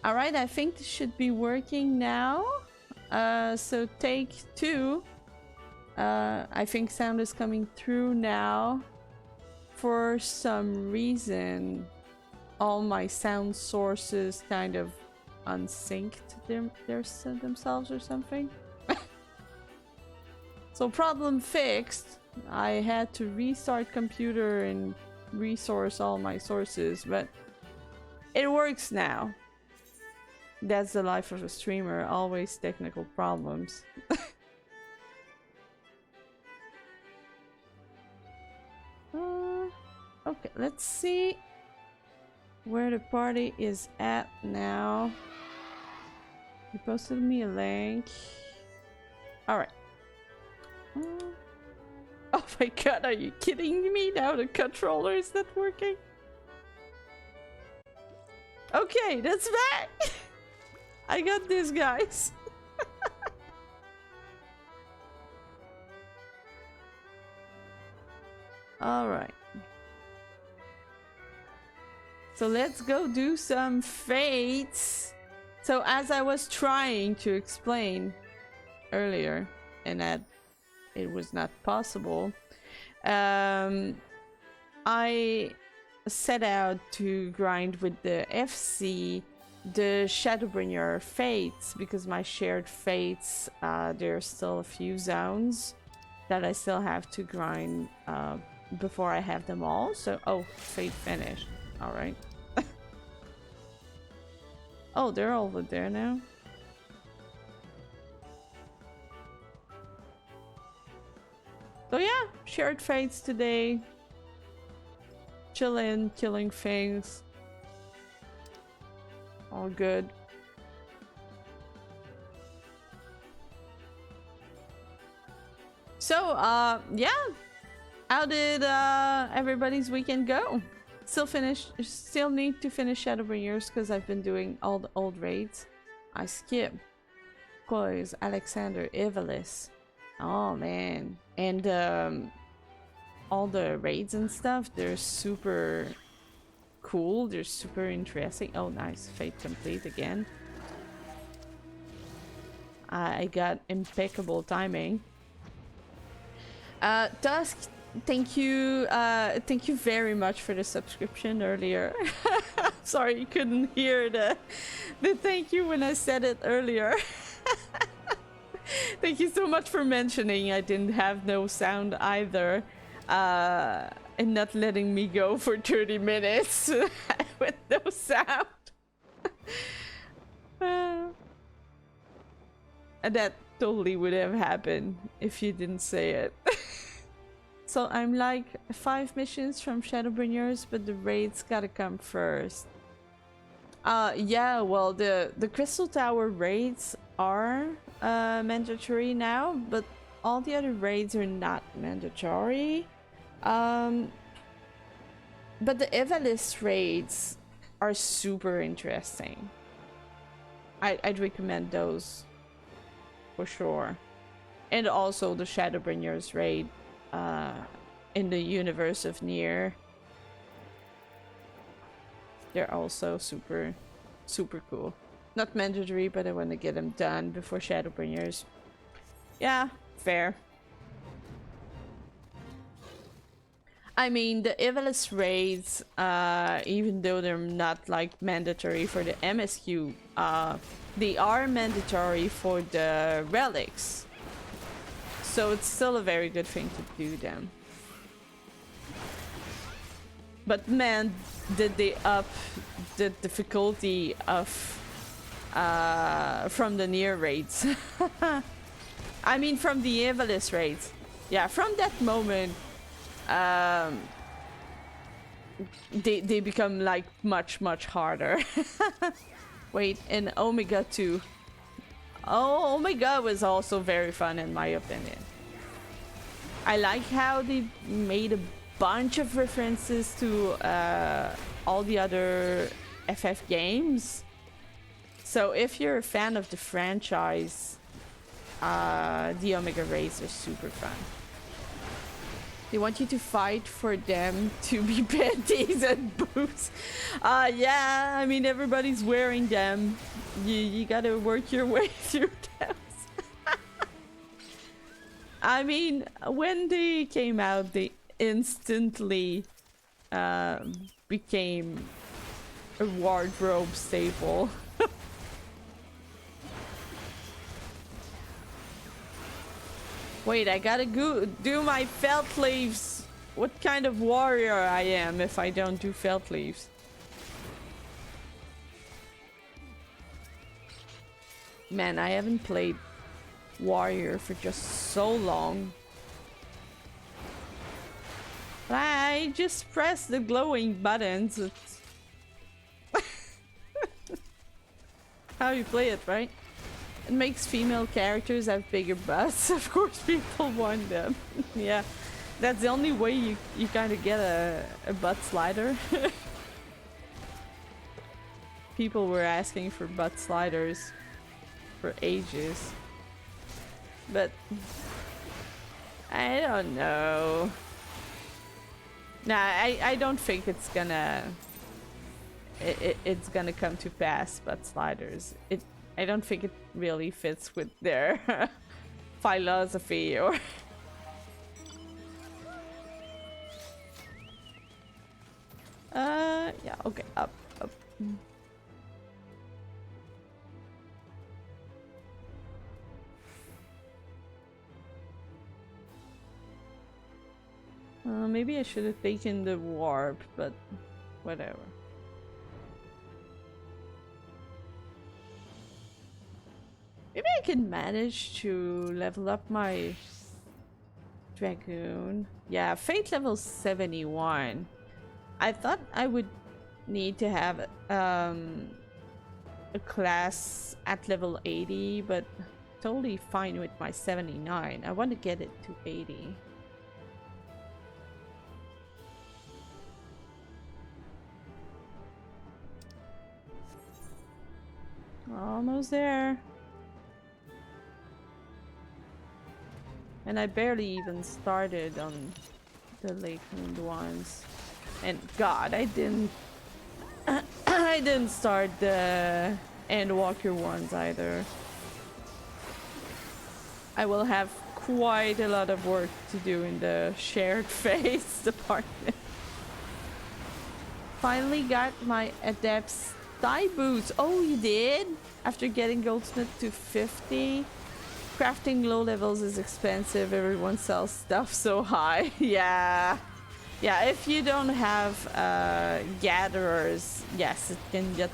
Alright, I think this should be working now. So take 2. I think sound is coming through now. For some reason, all my sound sources kind of unsynced themselves or something. So problem fixed. I had to restart computer and resource all my sources, but it works now. That's the life of a streamer, always technical problems. Okay, let's see where the party is at now. You posted me a link. Alright. Oh my god, are you kidding me? Now the controller is not working. Okay, that's back! I got this, guys. Alright. So let's go do some fates. So as I was trying to explain earlier, and that it was not possible, I set out to grind with the FC the Shadowbringer fates, because my shared fates, there are still a few zones that I still have to grind before I have them all. So, oh, fate finished. Alright. Oh, they're over there now. So yeah, shared fates today. Chillin', killing things. All good. So, yeah. How did everybody's weekend go? Still need to finish Shadowbringers because I've been doing all the old raids. I skipped Koiz, Alexander, Ivalis. Oh man. And all the raids and stuff, they're super cool. They're super interesting. Oh nice, fate complete again. I got impeccable timing. Dusk, thank you very much for the subscription earlier. Sorry you couldn't hear the thank you when I said it earlier. Thank you so much for mentioning I didn't have no sound either, and not letting me go for 30 minutes with no sound. And that totally would have happened if you didn't say it. So I'm like 5 missions from Shadowbringers, but the raids gotta come first. Yeah, well, the Crystal Tower raids are mandatory now, but all the other raids are not mandatory. But the Evalis raids are super interesting. I'd recommend those for sure. And also the Shadowbringers raid in the universe of Nier. They're also super cool. Not mandatory, but I want to get them done before Shadowbringers. Yeah, fair. I mean, the Evalis raids, even though they're not like mandatory for the MSQ, they are mandatory for the relics. So it's still a very good thing to do them. But man, did they up the difficulty of from the Nier raids. I mean from the Evalis raids. Yeah, from that moment they become like much harder. Wait, and Omega 2. Oh, Omega was also very fun in my opinion. I like how they made a bunch of references to all the other FF games. So if you're a fan of the franchise, the Omega raids are super fun. They want you to fight for them to be panties and boobs. Yeah, I mean, everybody's wearing them. You gotta work your way through them. I mean, when they came out, they instantly became a wardrobe staple. Wait, I gotta go do my felt leaves. What kind of warrior I am if I don't do felt leaves? Man, I haven't played warrior for just so long. I just press the glowing buttons. It's how you play it, right? It makes female characters have bigger butts. Of course people want them. Yeah, that's the only way you kind of get a butt slider. People were asking for butt sliders for ages. But I don't know. Nah, I don't think it's gonna it's gonna come to pass, butt sliders. I don't think it really fits with their philosophy or yeah, okay, up. Maybe I should have taken the warp, but whatever. Maybe I can manage to level up my Dragoon. Yeah, Fate level 71. I thought I would need to have a class at level 80, but totally fine with my 79. I want to get it to 80. Almost there. And I barely even started on the Lakeland ones. And God, I didn't I didn't start the Endwalker ones either. I will have quite a lot of work to do in the shared phase department. Finally got my Adept's thigh boots. Oh, you did? After getting Goldsmith to 50? Crafting low levels is expensive. Everyone sells stuff so high. Yeah. Yeah, if you don't have gatherers, yes, it can get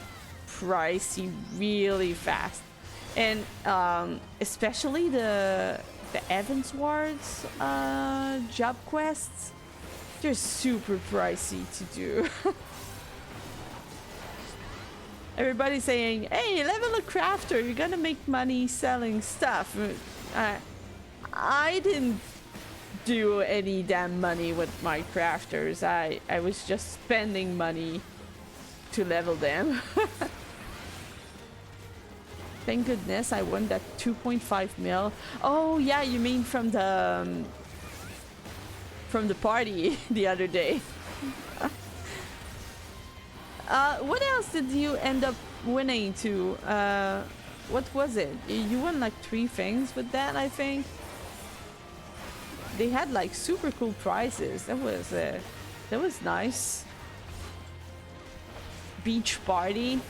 pricey really fast. And especially the Evans Wards job quests, they're super pricey to do. Everybody's saying, hey, level a crafter, you're gonna make money selling stuff. I didn't do any damn money with my crafters. I was just spending money to level them. Thank goodness I won that 2.5 mil. Oh yeah, you mean from the party the other day. What else did you end up winning to? What was it? You won like 3 things with that, I think. They had like super cool prizes. That was nice. Beach party.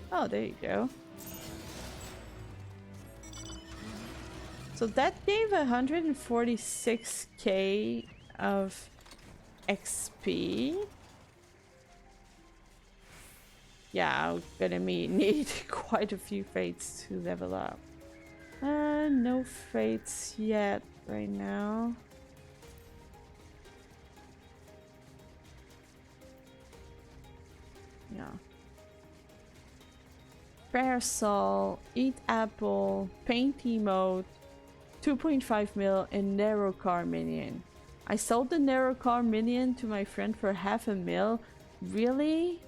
Oh, there you go. So that gave 146k of XP. Yeah, I'm gonna need quite a few fates to level up. No fates yet right now. Yeah. Parasol, Eat Apple, Paint Emote, 2.5 mil, and Narrow Car Minion. I sold the Narrow Car Minion to my friend for $500,000. Really?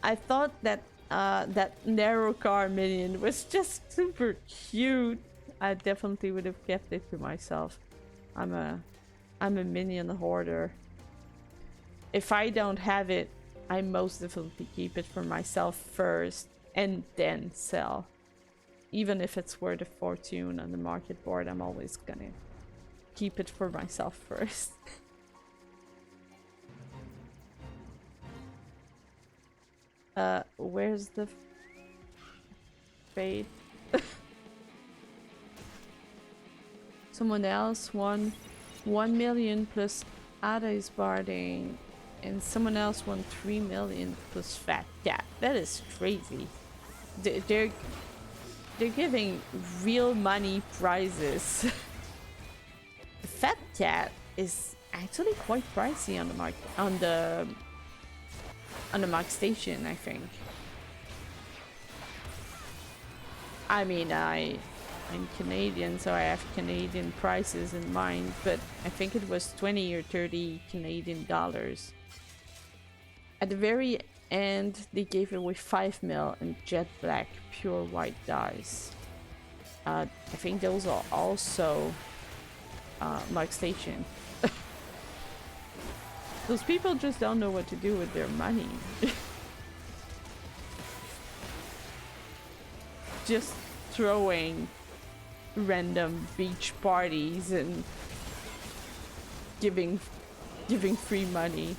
I thought that that Narrow Car Minion was just super cute. I definitely would have kept it to myself. I'm a minion hoarder. If I don't have it, I most definitely keep it for myself first and then sell. Even if it's worth a fortune on the market board, I'm always gonna keep it for myself first. Where's the fate? Someone else won 1 million plus Ada is barding, and someone else won 3 million plus Fat Cat. That is crazy. They're giving real money prizes. The Fat Cat is actually quite pricey on the market, on the mark station, I think. I mean, I'm Canadian, so I have Canadian prices in mind, but I think it was 20 or 30 Canadian dollars. At the very end, they gave away 5 mil in jet black pure white dice. I think those are also mark station. Those people just don't know what to do with their money. Just throwing random beach parties and giving free money.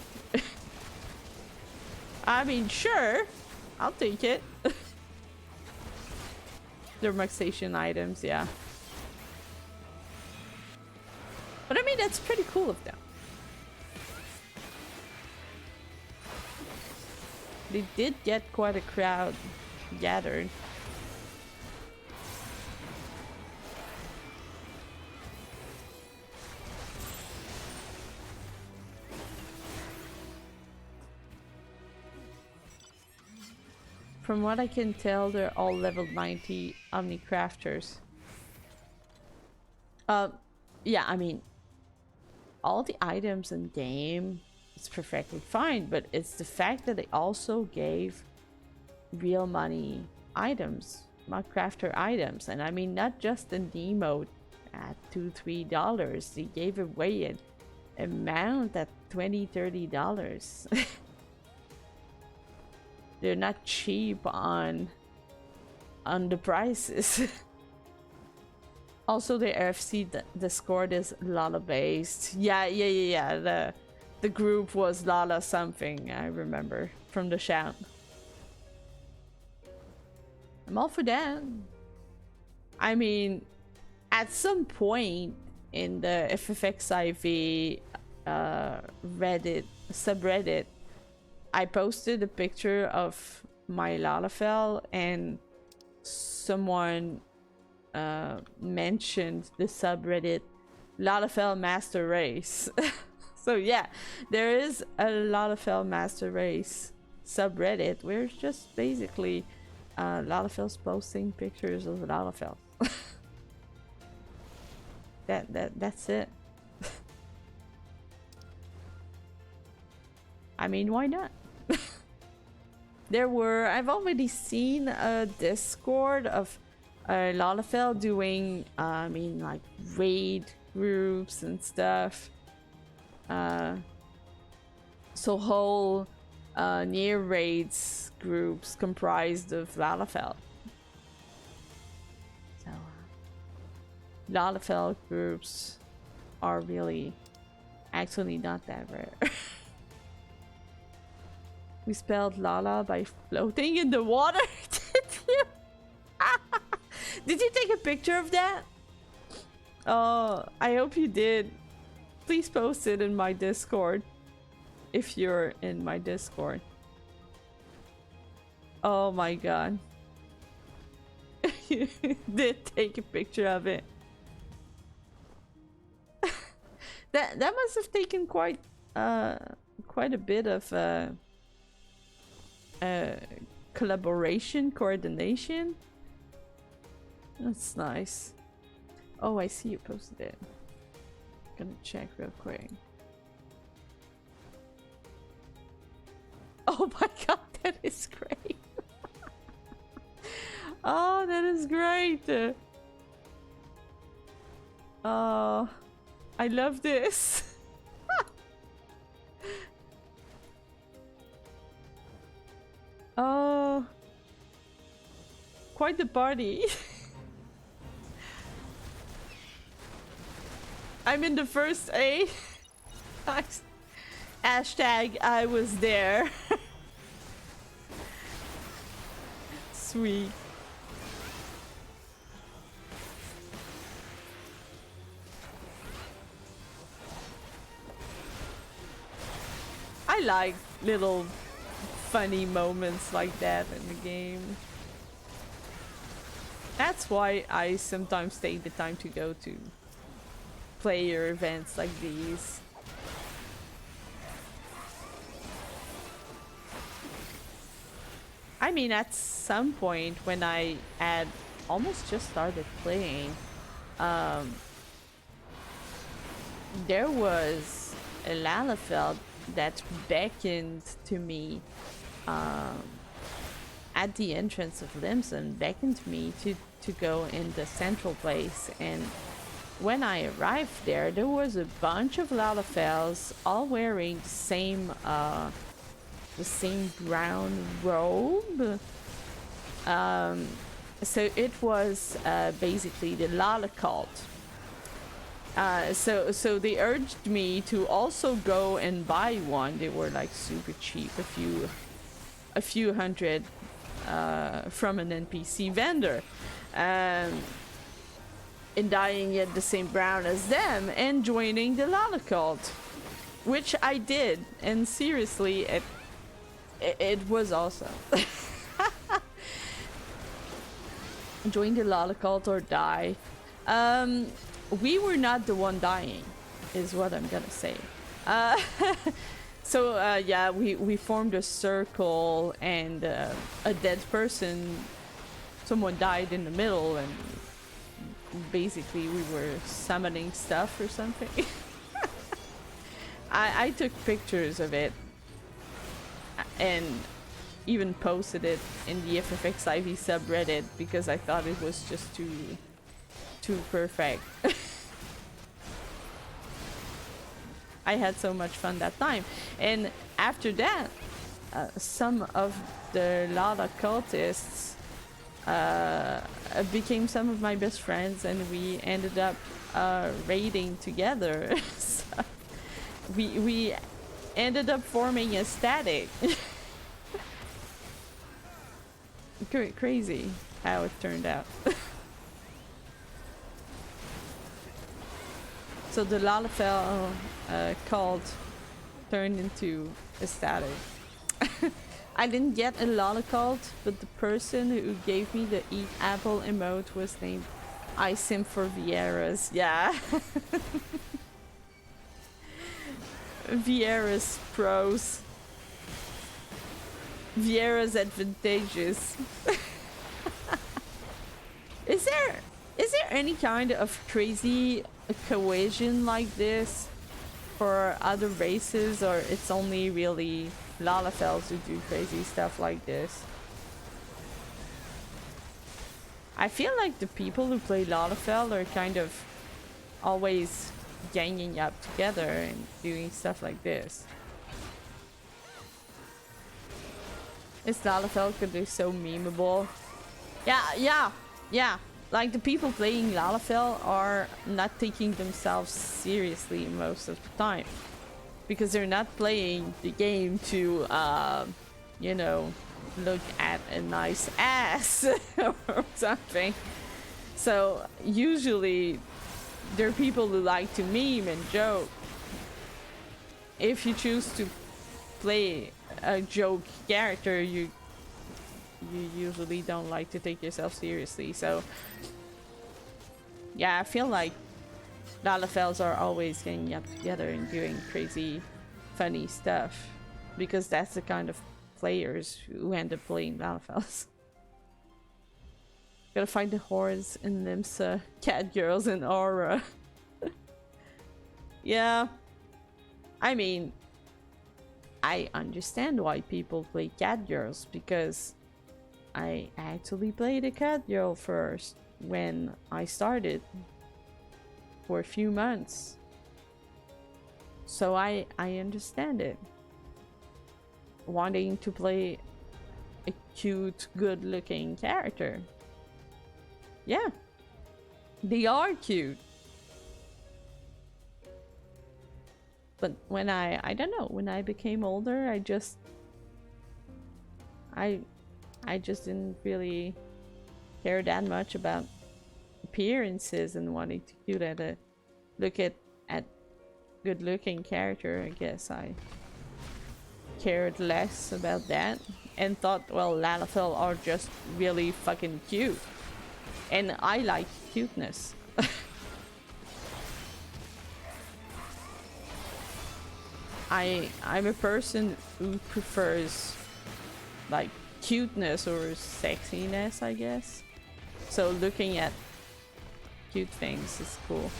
I mean, sure, I'll take it. They're mark station items, yeah. But I mean, that's pretty cool of them. They did get quite a crowd gathered. From what I can tell, they're all level 90 Omnicrafters. Yeah, I mean, all the items in game is perfectly fine, but it's the fact that they also gave real money items, Minecrafter items, and I mean not just in the emote at $2-3. They gave away an amount at $20-30. They're not cheap on the prices. Also, the RFC Discord is Lala based. Yeah. The group was Lala something, I remember, from the shout. I'm all for that. I mean, at some point in the FFXIV Reddit subreddit, I posted a picture of my Lalafell, and someone mentioned the subreddit Lalafell Master Race. So yeah, there is a Lalafell Master Race subreddit where it's just basically Lalafells posting pictures of Lalafell. That's it. I mean, why not? I've already seen a Discord of Lalafell doing, I mean, like raid groups and stuff. So whole near raids groups comprised of Lalafell. So Lalafell groups are really actually not that rare. We spelled Lala by floating in the water. Did you? Did you take a picture of that? Oh, I hope you did. Please post it in my Discord. If you're in my Discord. Oh my god. You did take a picture of it. That must have taken quite a bit of collaboration, coordination. That's nice. Oh, I see you posted it. Gonna check real quick. Oh my god, that is great. Oh, that is great. Oh, I love this. Oh, quite the party. I'm in the first A. Hashtag I was there. Sweet. I like little funny moments like that in the game. That's why I sometimes take the time to go to player events like these. I mean, at some point when I had almost just started playing, there was a Lalafell that beckoned to me at the entrance of Limson, beckoned me to go in the central place. And when I arrived there, there was a bunch of Lalafells all wearing the same brown robe. So it was basically the Lala cult. So they urged me to also go and buy one. They were like super cheap, a few hundred from an NPC vendor, and dyeing it the same brown as them and joining the Lala cult, which I did. And seriously, it was awesome. Join the Lala cult or die. We were not the one dying, is what I'm gonna say. So yeah, we formed a circle, and a dead person, someone died in the middle, and basically we were summoning stuff or something. I took pictures of it and even posted it in the FFXIV subreddit because I thought it was just too perfect. I had so much fun that time. And after that, some of the Lala cultists became some of my best friends, and we ended up raiding together. So we ended up forming a static. Crazy how it turned out. So the Lalafell cult turned into a static. I didn't get a Lala cult, but the person who gave me the eat apple emote was named I Sim for Vieira's. Yeah. Vieira's pros. Vieira's advantageous. Is there any kind of crazy cohesion like this for other races, or it's only really Lalafells who do crazy stuff like this? I feel like the people who play Lalafell are kind of always ganging up together and doing stuff like this. Is Lalafell because they're so memeable? Yeah. Like, the people playing Lalafell are not taking themselves seriously most of the time, because they're not playing the game to, you know, look at a nice ass or something. So usually there are people who like to meme and joke. If you choose to play a joke character, you usually don't like to take yourself seriously. So yeah, I feel like Lalafells are always getting up together and doing crazy funny stuff, because that's the kind of players who end up playing Lalafells. Gotta find the hordes in Limsa, cat girls and Aura. Yeah, I mean, I understand why people play cat girls, because I actually played a cat girl first when I started. for a few months. So I understand it. Wanting to play a cute, good-looking character. Yeah. They are cute. But when I don't know, when I became older, I just didn't really care that much about appearances and wanting to cute at a look at good looking character. I guess I cared less about that and thought, well, Lalafell are just really fucking cute. And I like cuteness. I'm a person who prefers like cuteness or sexiness, I guess. So looking at cute things is cool.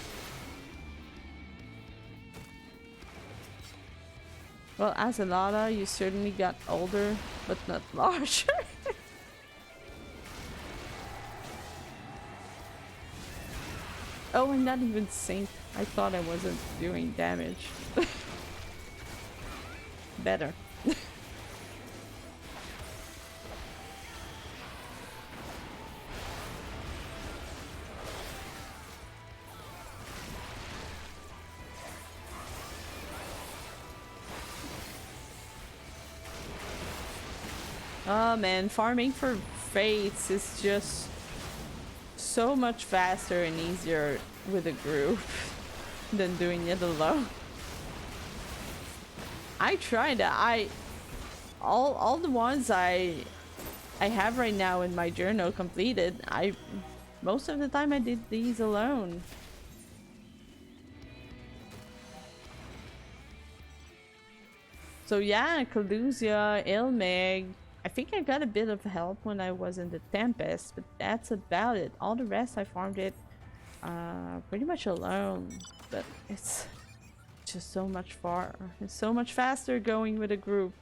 Well, as a Lala, you certainly got older, but not larger. Oh, I'm not even synced. I thought I wasn't doing damage. Better. Oh man, farming for fates is just so much faster and easier with a group than doing it alone. I tried that. All the ones I have right now in my journal completed, most of the time I did these alone. So yeah, Calusia, Ilmig. I think I got a bit of help when I was in the Tempest, but that's about it. All the rest I farmed it pretty much alone, but it's just so much it's so much faster going with a group.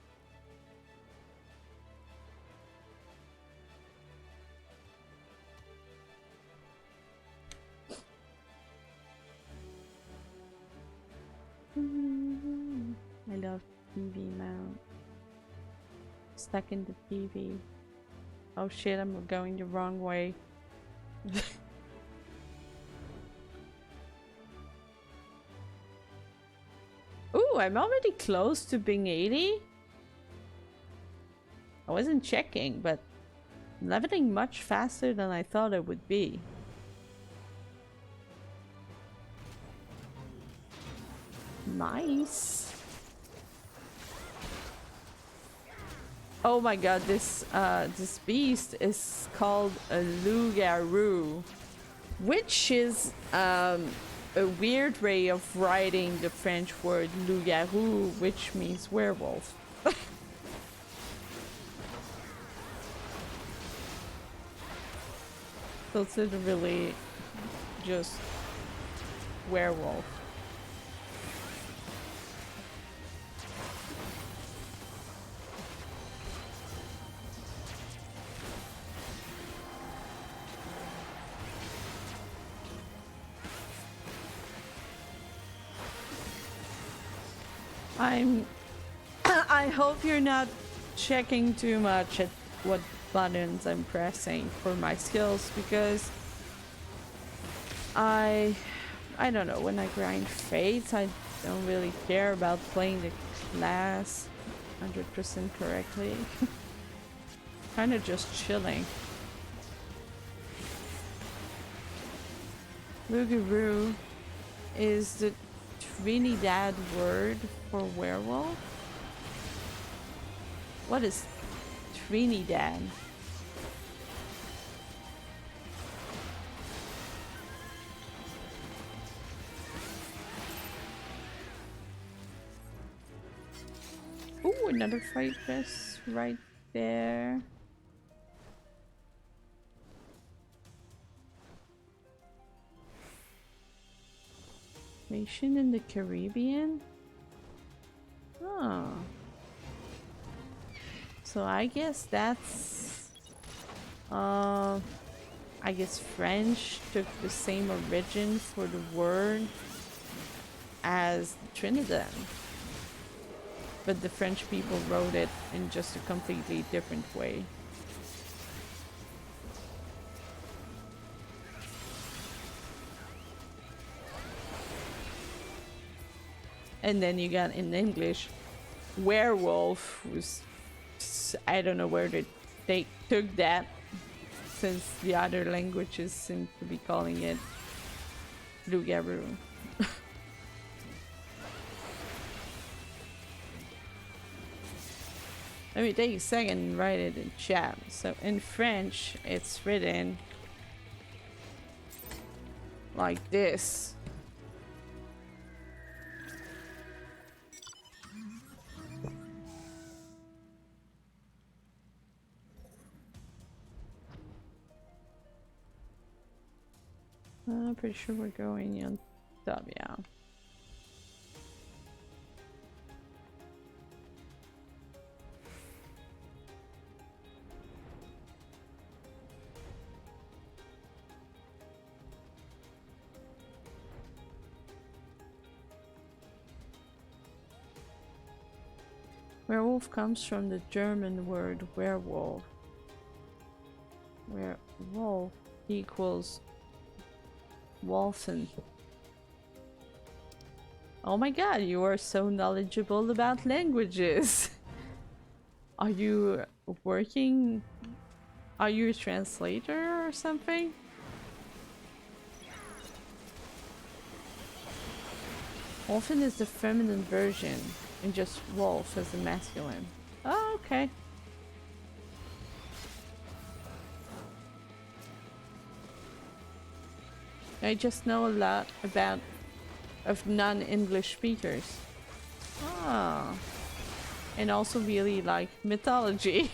I love TV mount. Stuck in the TV. Oh shit, I'm going the wrong way. Ooh, I'm already close to being 80. I wasn't checking, but leveling much faster than I thought it would be. Nice. Oh my god, this beast is called a loup-garou, which is a weird way of writing the French word loup-garou, which means werewolf. So it's literally just werewolf. I hope you're not checking too much at what buttons I'm pressing for my skills, because I don't know, when I grind fates I don't really care about playing the class 100% correctly. Kinda just chilling. Loup-garou is the Trinidad word for werewolf? What is Trinidad? Ooh, another fight press right there. Nation in the Caribbean? Oh. So I guess that's I guess French took the same origin for the word as Trinidad. But the French people wrote it in just a completely different way. And then you got in English, werewolf, who's, I don't know where they took that, since the other languages seem to be calling it loup-garou. Let me take a second and write it in chat. So in French, it's written like this. I'm pretty sure we're going on top, yeah. Werewolf comes from the German word werewolf, where wolf equals Wolfen. Oh my god, you are so knowledgeable about languages. Are you working? Are you a translator or something? Wolfen is the feminine version, and just wolf as the masculine. Oh, okay. I just know a lot about of non-English speakers. Ah, and also really like mythology.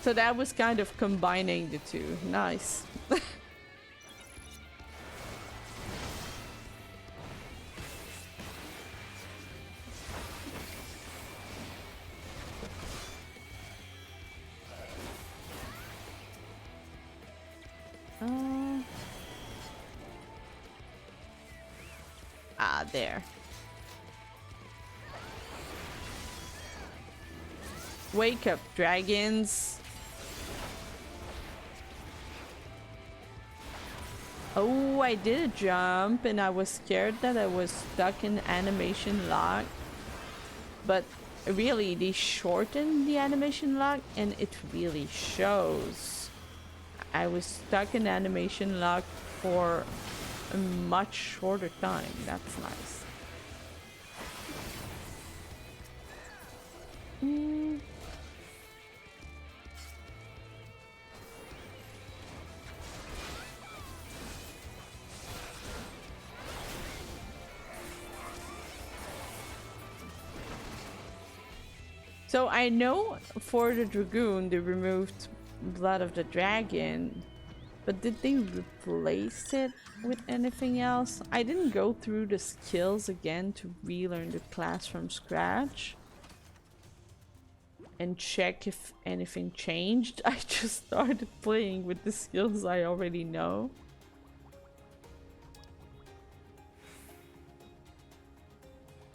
So that was kind of combining the two. Nice. There. Wake up, dragons. Oh, I did a jump and I was scared that I was stuck in animation lock. But really, they shortened the animation lock and it really shows. I was stuck in animation lock for a much shorter time. That's nice. So I know for the Dragoon they removed Blood of the Dragon, but did they replace it with anything else? I didn't go through the skills again to relearn the class from scratch and check if anything changed. I just started playing with the skills I already know.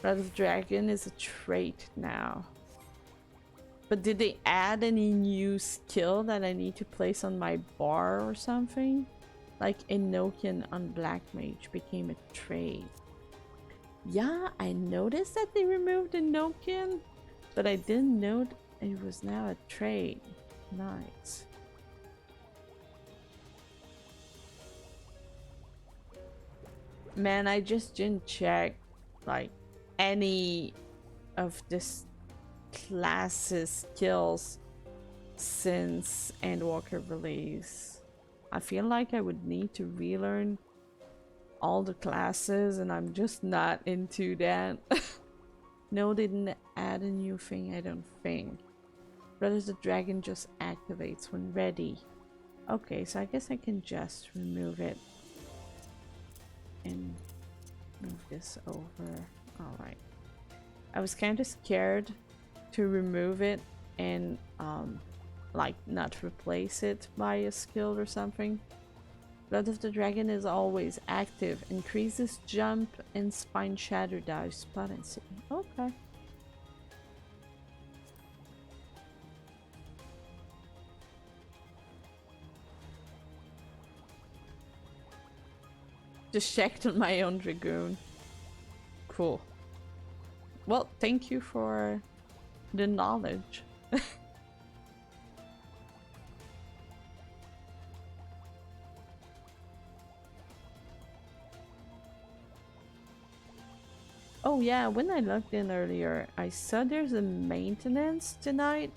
Blood of the Dragon is a trait now. But did they add any new skill that I need to place on my bar or something? Like Enochian on Black Mage became a trait. Yeah, I noticed that they removed Enochian, but I didn't know it was now a trait. Nice. Man, I just didn't check like any of this classes skills since Endwalker release. I feel like I would need to relearn all the classes and I'm just not into that. No, they didn't add a new thing, I don't think. Brothers the Dragon just activates when ready. Okay, so I guess I can just remove it and move this over. Alright. I was kind of scared to remove it and like not replace it by a skill or something. Blood of the Dragon is always active. Increases jump and spine shatter dice potency. Okay. Just checked on my own Dragoon. Cool. Well, thank you for the knowledge. Oh yeah, when I logged in earlier, I saw there's a maintenance tonight.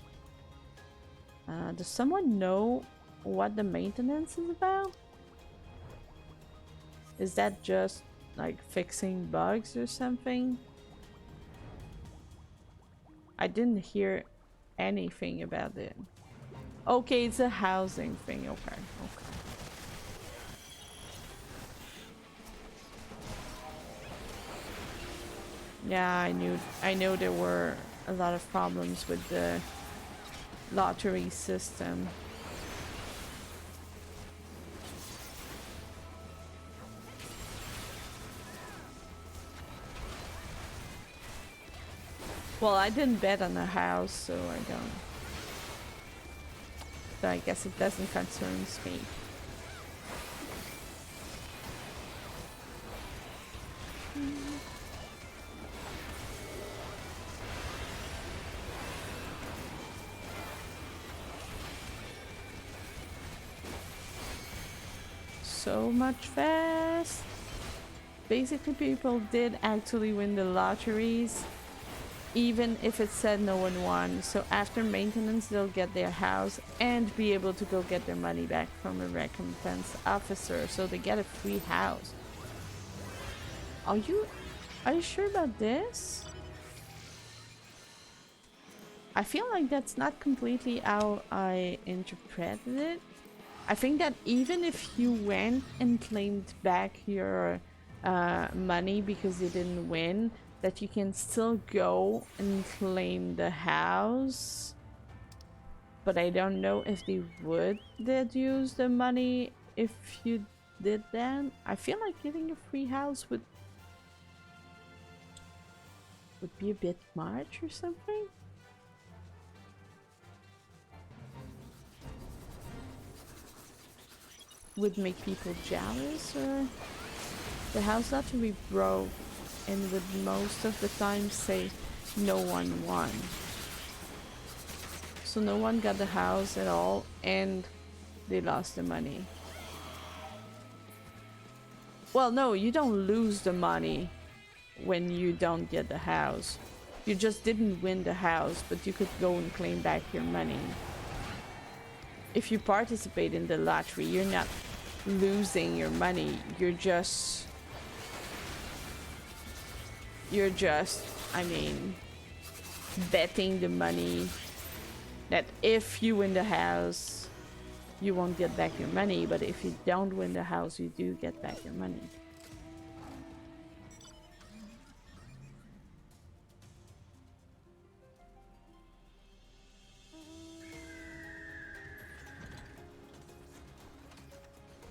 Does someone know what the maintenance is about? Is that just like fixing bugs or something? I didn't hear anything about it. Okay, it's a housing thing. Okay, okay. Yeah, I know there were a lot of problems with the lottery system. Well, I didn't bet on the house, so I don't. So I guess it doesn't concern me. So much fast. Basically, people did actually win the lotteries, even if it said no one won. So after maintenance, they'll get their house and be able to go get their money back from a recompense officer. So they get a free house. Are you sure about this? I feel like that's not completely how I interpreted it. I think that even if you went and claimed back your money because you didn't win, that you can still go and claim the house. But I don't know if they would use the money if you did that. I feel like giving a free house would be a bit much or something. Would make people jealous, or the house lottery broke and would most of the time say no one won. So no one got the house at all and they lost the money. Well, no, you don't lose the money when you don't get the house. You just didn't win the house, but you could go and claim back your money. If you participate in the lottery, you're not losing your money. You're just, I mean, betting the money that if you win the house, you won't get back your money, but if you don't win the house, you do get back your money.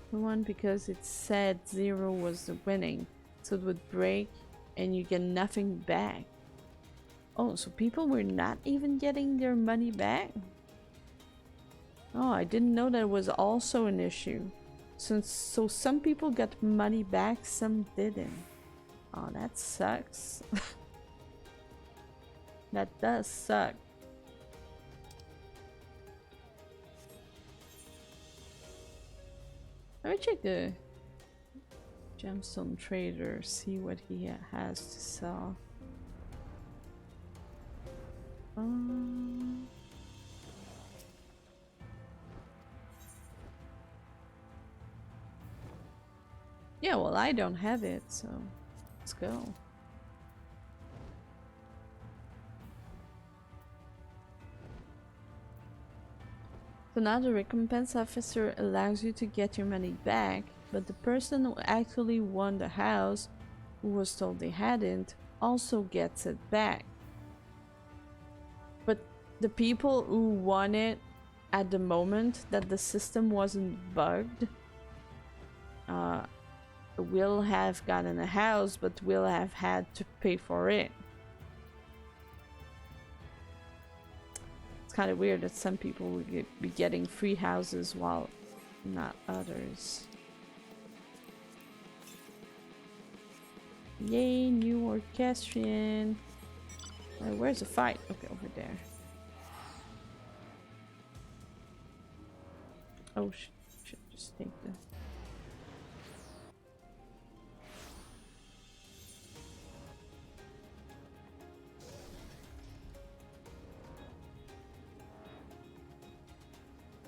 One because it said 0 was the winning, so it would break and you get nothing back. Oh, so people were not even getting their money back? Oh, I didn't know that was also an issue. So some people got money back, some didn't. Oh, that sucks. That does suck. Let me check the gemstone trader, see what he has to sell. Yeah, well, I don't have it, so let's go. So now the recompense officer allows you to get your money back, but the person who actually won the house, who was told they hadn't, also gets it back. But the people who won it at the moment that the system wasn't bugged, will have gotten a house, but will have had to pay for it. It's kind of weird that some people would be getting free houses while not others. Yay, new orchestrion. Where's the fight? Okay, over there. Oh, should just take the...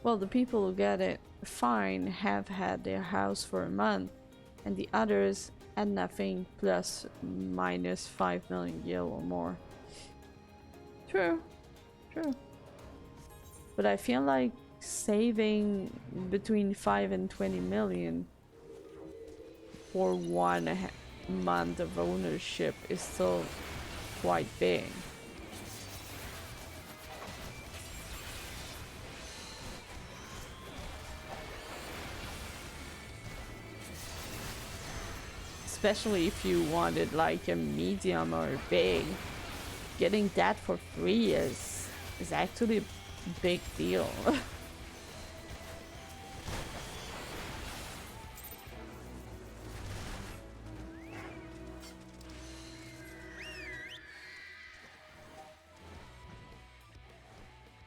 Well, the people who get it fine have had their house for a month, and the others had nothing plus minus 5 million gil or more. True, true. But I feel like saving between 5 and 20 million for 1 month of ownership is still quite big. Especially if you wanted like a medium or a big. Getting that for free is actually a big deal.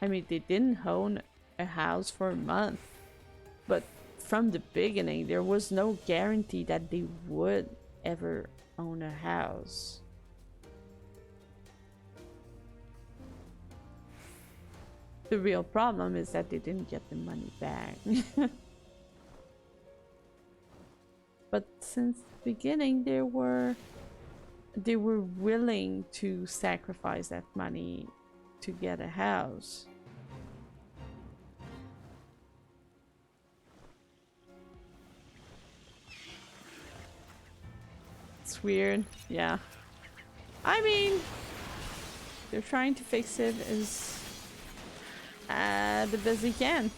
I mean, they didn't own a house for a month, but from the beginning there was no guarantee that they would ever own a house. The real problem is that they didn't get the money back. But since the beginning they were willing to sacrifice that money to get a house. It's weird, yeah. I mean, they're trying to fix it as the best they can.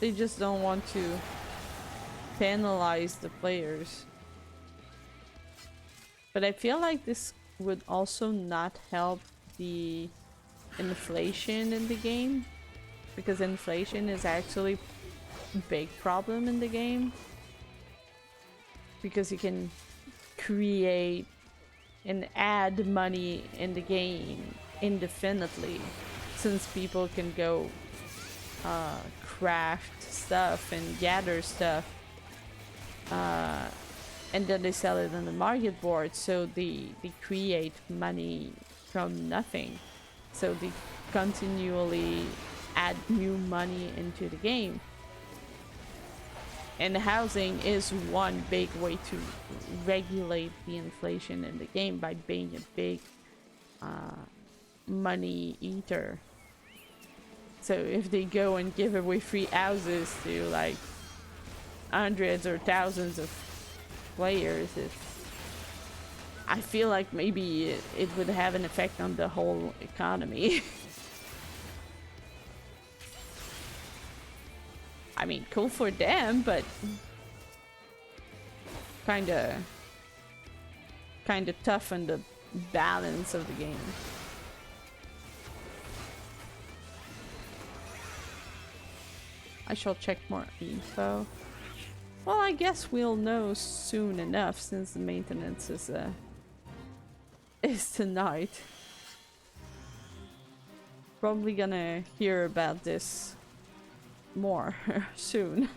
They just don't want to penalize the players. But I feel like this would also not help the inflation in the game, because inflation is actually a big problem in the game, because you can create and add money in the game indefinitely, since people can go craft stuff and gather stuff, and then they sell it on the market board, so they create money from nothing, so they continually add new money into the game. And housing is one big way to regulate the inflation in the game, by being a big money eater. So if they go and give away free houses to like hundreds or thousands of players, I feel like maybe it would have an effect on the whole economy. I mean, cool for them, but kinda tough on the balance of the game. I shall check more info. Well, I guess we'll know soon enough, since the maintenance is tonight. Probably gonna hear about this more soon.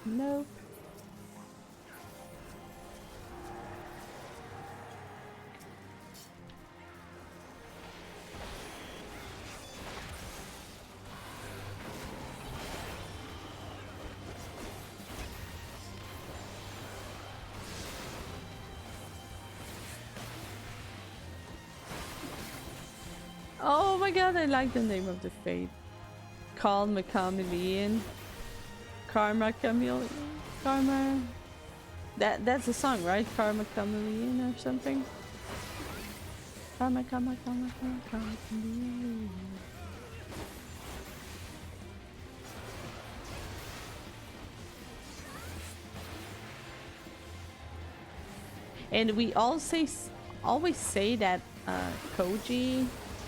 Nope. Oh my god, I like the name of the fate. Call me chameleon. Karma Chameleon. Karma. That's a song, right? Karma Chameleon or something. Karma, karma, karma, karma, karma chameleon. And we always say that Koji,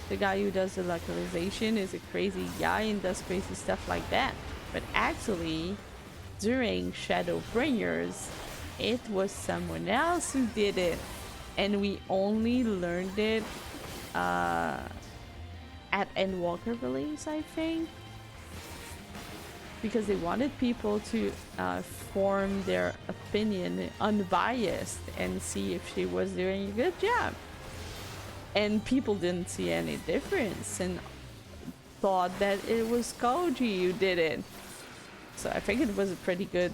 the guy who does the localization, is a crazy guy and does crazy stuff like that. But actually, during Shadowbringers, it was someone else who did it. And we only learned it at Endwalker release, I think. Because they wanted people to form their opinion unbiased and see if she was doing a good job. And people didn't see any difference and thought that it was Koji who did it. So I think it was a pretty good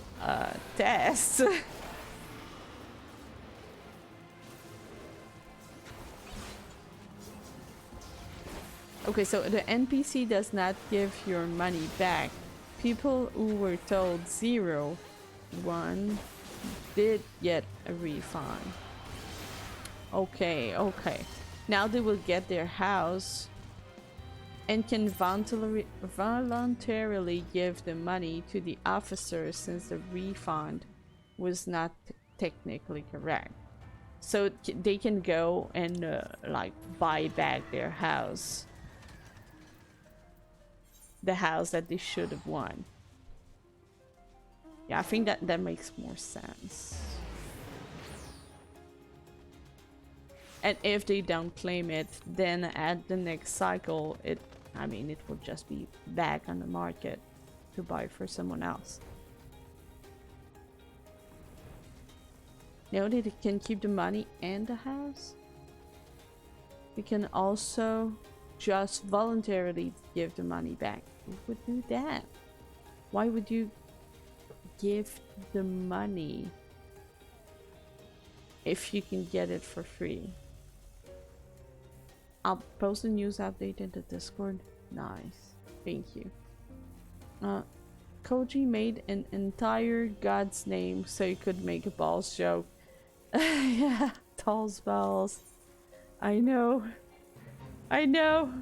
test. Okay, so the NPC does not give your money back. People who were told 0, 1 did get a refund. Okay, okay. Now they will get their house and can voluntarily give the money to the officer since the refund was not technically correct. So they can go and like buy back their house. The house that they should have won. Yeah, I think that makes more sense. And if they don't claim it, then at the next cycle, it will just be back on the market to buy for someone else. Now that it can keep the money and the house, they can also just voluntarily give the money back. Who would do that? Why would you give the money if you can get it for free? I'll post a news update in the Discord. Nice. Thank you. Koji made an entire god's name so he could make a balls joke. Yeah, Tall's balls. I know. I know.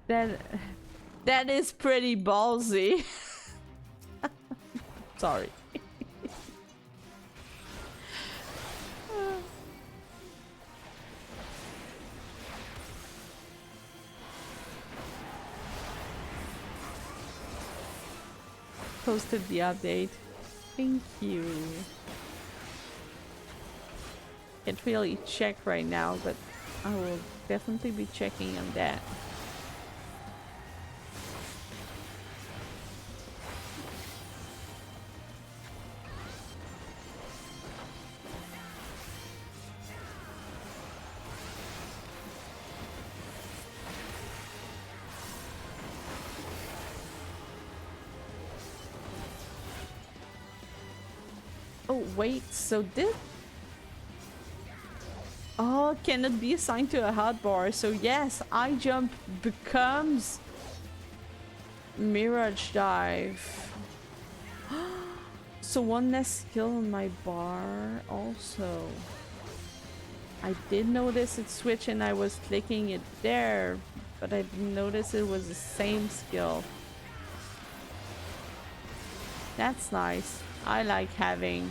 That is pretty ballsy. Sorry. Posted the update. Thank you. Can't really check right now, but I will definitely be checking on that. Oh wait, so this... Oh, can it be assigned to a hotbar? So yes, I jump becomes Mirage Dive. So one less skill on my bar also. I did notice it switch and I was clicking it there, but I didn't notice it was the same skill. That's nice. I like having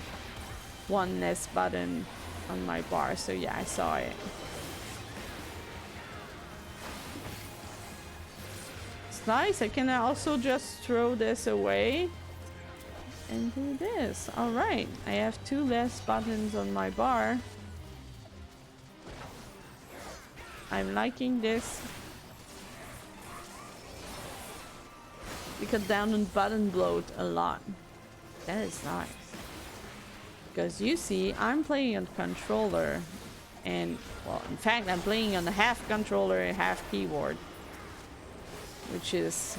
one less button on my bar, so yeah, I saw it. It's nice. I can also just throw this away and do this. All right, I have 2 less buttons on my bar. I'm liking this. We cut down on button bloat a lot. That is nice. Because you see, I'm playing on controller. And, well, in fact, I'm playing on the half controller and half keyboard. Which is,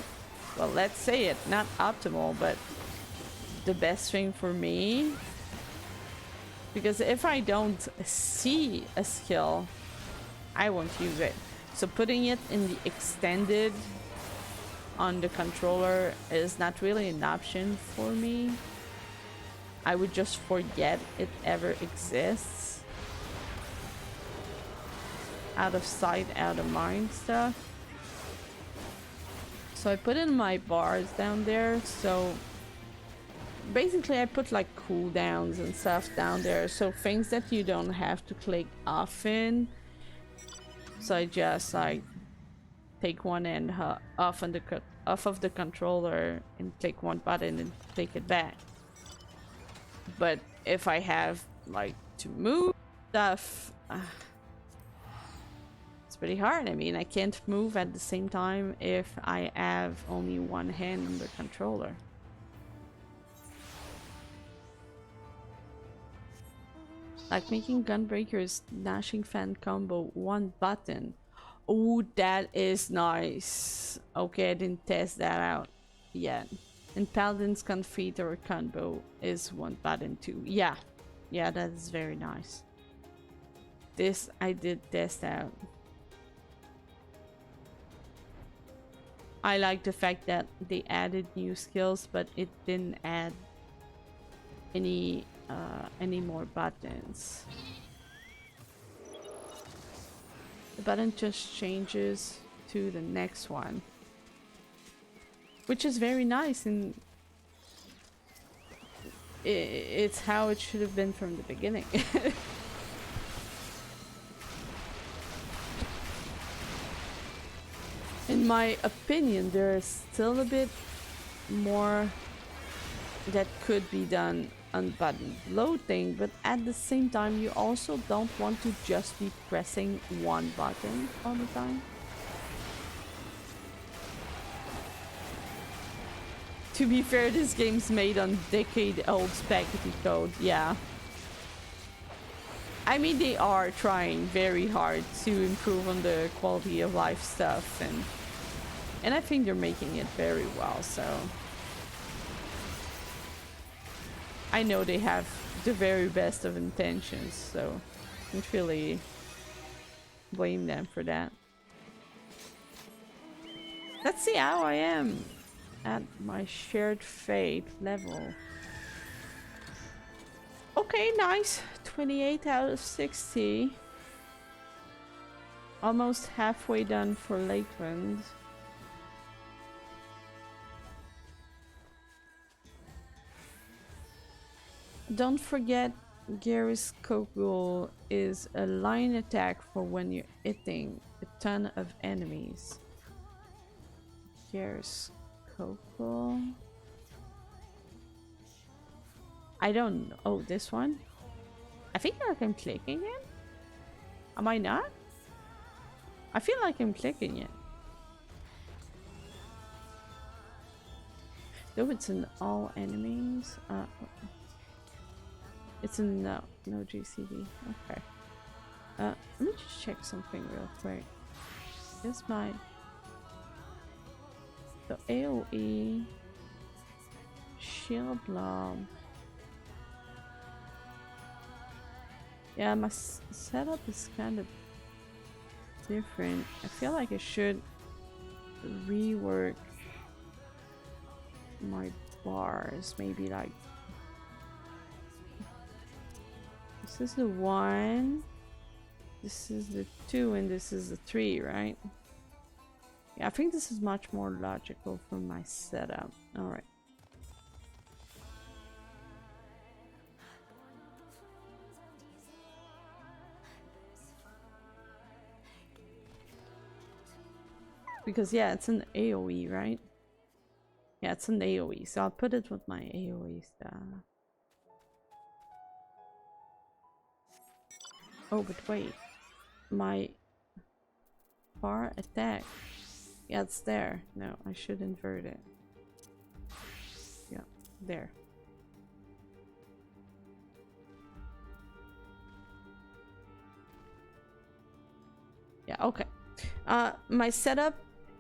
well, let's say it, not optimal, but the best thing for me. Because if I don't see a skill, I won't use it. So putting it in the extended on the controller is not really an option for me. I would just forget it ever exists. Out of sight, out of mind stuff. So I put in my bars down there, so basically I put like cooldowns and stuff down there, so things that you don't have to click often. So I just like take one end off of the controller and click one button and take it back. But if I have like to move stuff, it's pretty hard. I mean, I can't move at the same time if I have only one hand on the controller. Like making Gunbreaker's Gnashing Fan combo one button. Oh, that is nice. Okay, I didn't test that out yet. And Paladin's Confiteor combo is one button too. Yeah, yeah, that is very nice. This I did test out. I like the fact that they added new skills, but it didn't add any more buttons. The button just changes to the next one, which is very nice, and it's how it should have been from the beginning. In my opinion, there is still a bit more that could be done on button loading, but at the same time you also don't want to just be pressing one button all the time. To be fair, this game's made on decade-old spaghetti code, yeah. I mean, they are trying very hard to improve on the quality of life stuff, and I think they're making it very well, so I know they have the very best of intentions, so I can't really blame them for that. Let's see how I am at my shared fate level. Okay, nice. 28 out of 60. Almost halfway done for Lakeland. Don't forget, Garrus Kogul is a line attack for when you're hitting a ton of enemies. Garrus Kogul. I don't know. Oh, this one? I feel like I'm clicking it. Am I not? I feel like I'm clicking it. Though it's in all enemies. It's in no GCD. Okay. Let me just check something real quick. This might. So AoE, shield blob. Yeah, my setup is kind of different. I feel like I should rework my bars. Maybe like this is the 1, this is the 2, and this is the 3, right? Yeah, I think this is much more logical for my setup. Alright. Because yeah, it's an AoE, right? Yeah, it's an AoE, so I'll put it with my AoE stuff. Oh, but wait. My bar attack. Yeah, it's there. No, I should invert it. Yeah, there. Yeah, okay. My setup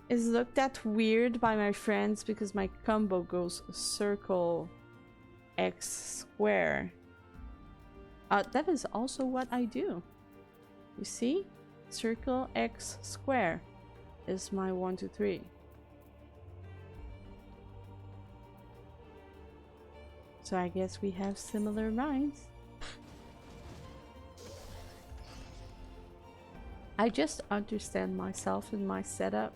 is looked at weird by my friends because my combo goes circle X square. That is also what I do. You see? Circle X square is my 1, 2, 3. So I guess we have similar minds. I just understand myself and my setup.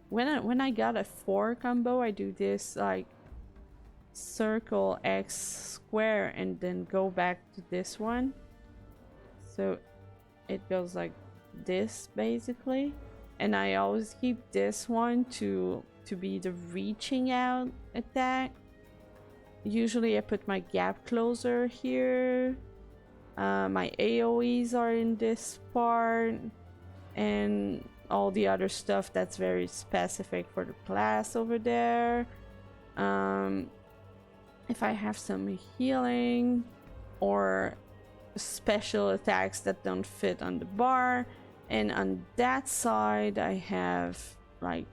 When I got a 4 combo, I do this like circle X square and then go back to this one. So it goes like this basically. And I always keep this one to be the reaching out attack. Usually I put my gap closer here. My AoEs are in this part. And all the other stuff that's very specific for the class over there. If I have some healing or special attacks that don't fit on the bar. And on that side I have like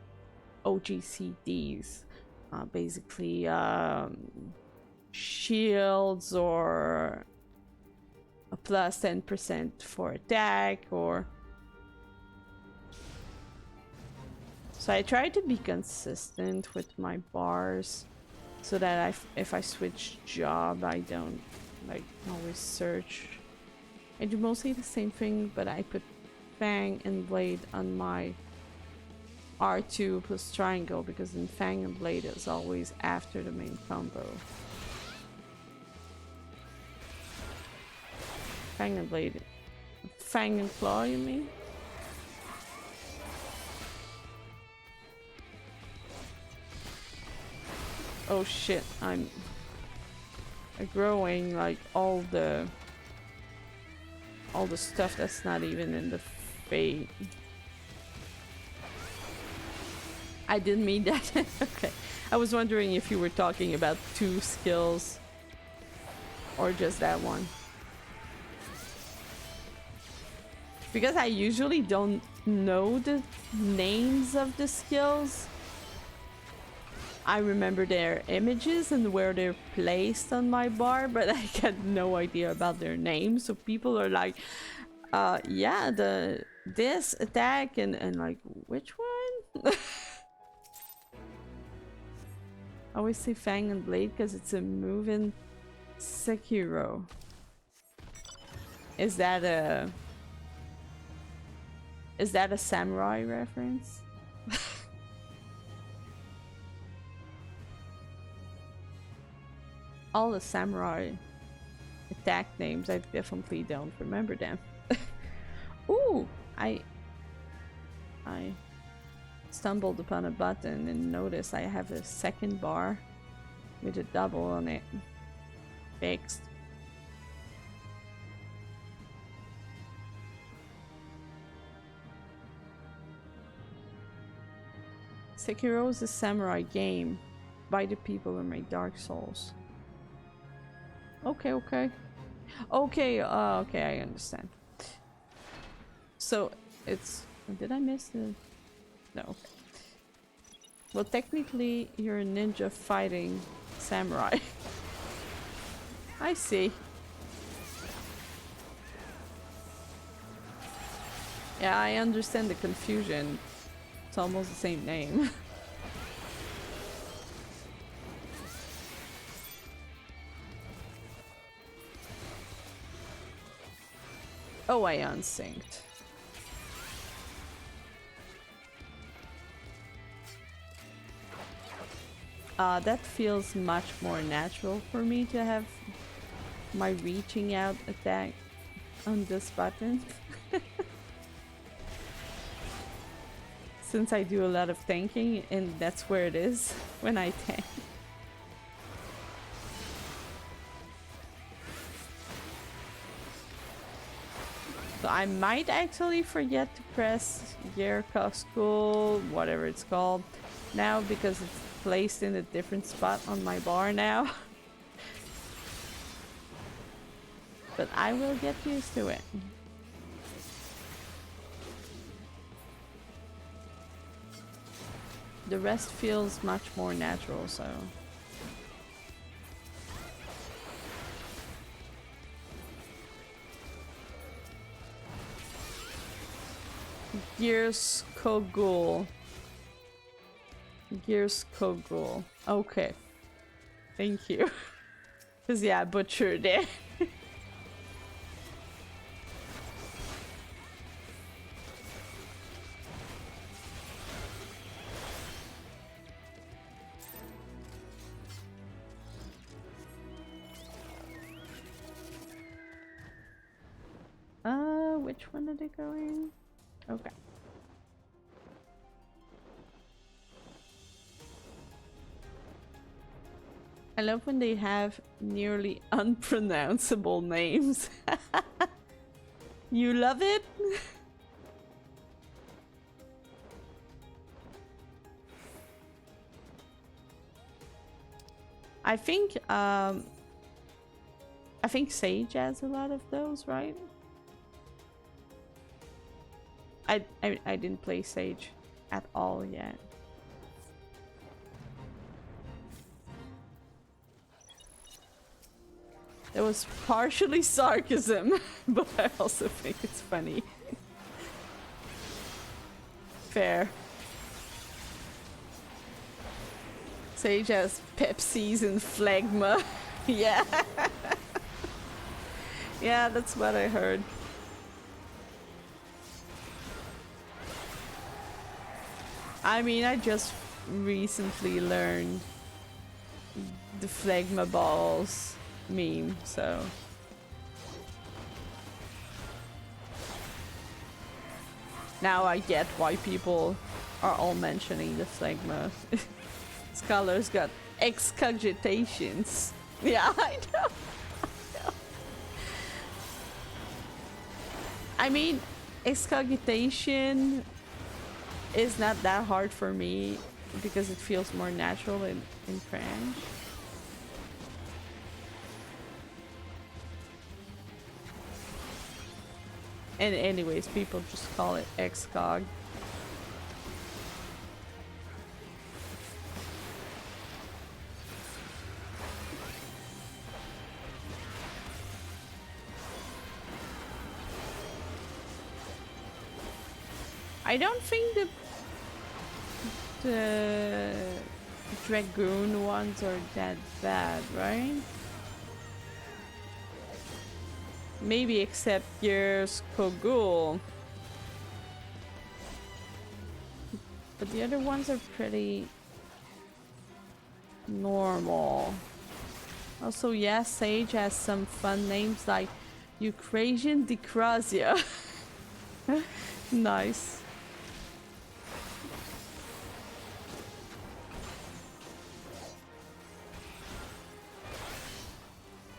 OGCDs, basically shields or a plus 10% for attack, or so I try to be consistent with my bars so that if I switch job I don't like always search. I do mostly the same thing, but I put Fang and Blade on my R2 plus triangle because then Fang and Blade is always after the main combo. Fang and Blade. Fang and Claw, you mean? Oh shit, I'm growing like all the stuff that's not even in the fate. I didn't mean that. Okay. I was wondering if you were talking about 2 skills or just that one. Because I usually don't know the names of the skills. I remember their images and where they're placed on my bar, but I got no idea about their names. So people are like, yeah, this attack and like, which one? I always say Fang and Blade because it's a move in Sekiro. Is that a samurai reference? All the samurai attack names, I definitely don't remember them. Ooh, I stumbled upon a button and noticed I have a second bar with a double on it. Fixed. Sekiro is a samurai game by the people who made Dark Souls. Okay, okay. Okay, okay, I understand. So, it's... Did I miss the... No, okay. Well, technically, you're a ninja fighting samurai. I see. Yeah, I understand the confusion. It's almost the same name. Oh, I unsynced. That feels much more natural for me to have my reaching out attack on this button. Since I do a lot of tanking and that's where it is when I tank. So I might actually forget to press Yerkoskull, whatever it's called, now because it's placed in a different spot on my bar now. But I will get used to it. The rest feels much more natural, so... Yerkoskull. Gears Kogul. Okay. Thank you. Because, yeah, I butchered it. Which one are they going? Okay. I love when they have nearly unpronounceable names. You love it? I think Sage has a lot of those, right? I didn't play Sage at all yet. That was partially sarcasm, but I also think it's funny. Fair. Sage has Pepsis and phlegma. Yeah. Yeah, that's what I heard. I mean, I just recently learned the phlegma balls meme, so... Now I get why people are all mentioning the phlegma. Scholars got excogitations. Yeah, I know. I mean, excogitation is not that hard for me because it feels more natural in French. And anyways, people just call it excog. I don't think the Dragoon ones are that bad, right? Maybe except Gears Kogul. But the other ones are pretty normal. Also, yeah, Sage has some fun names like Ukrainian Dicrasia. Nice.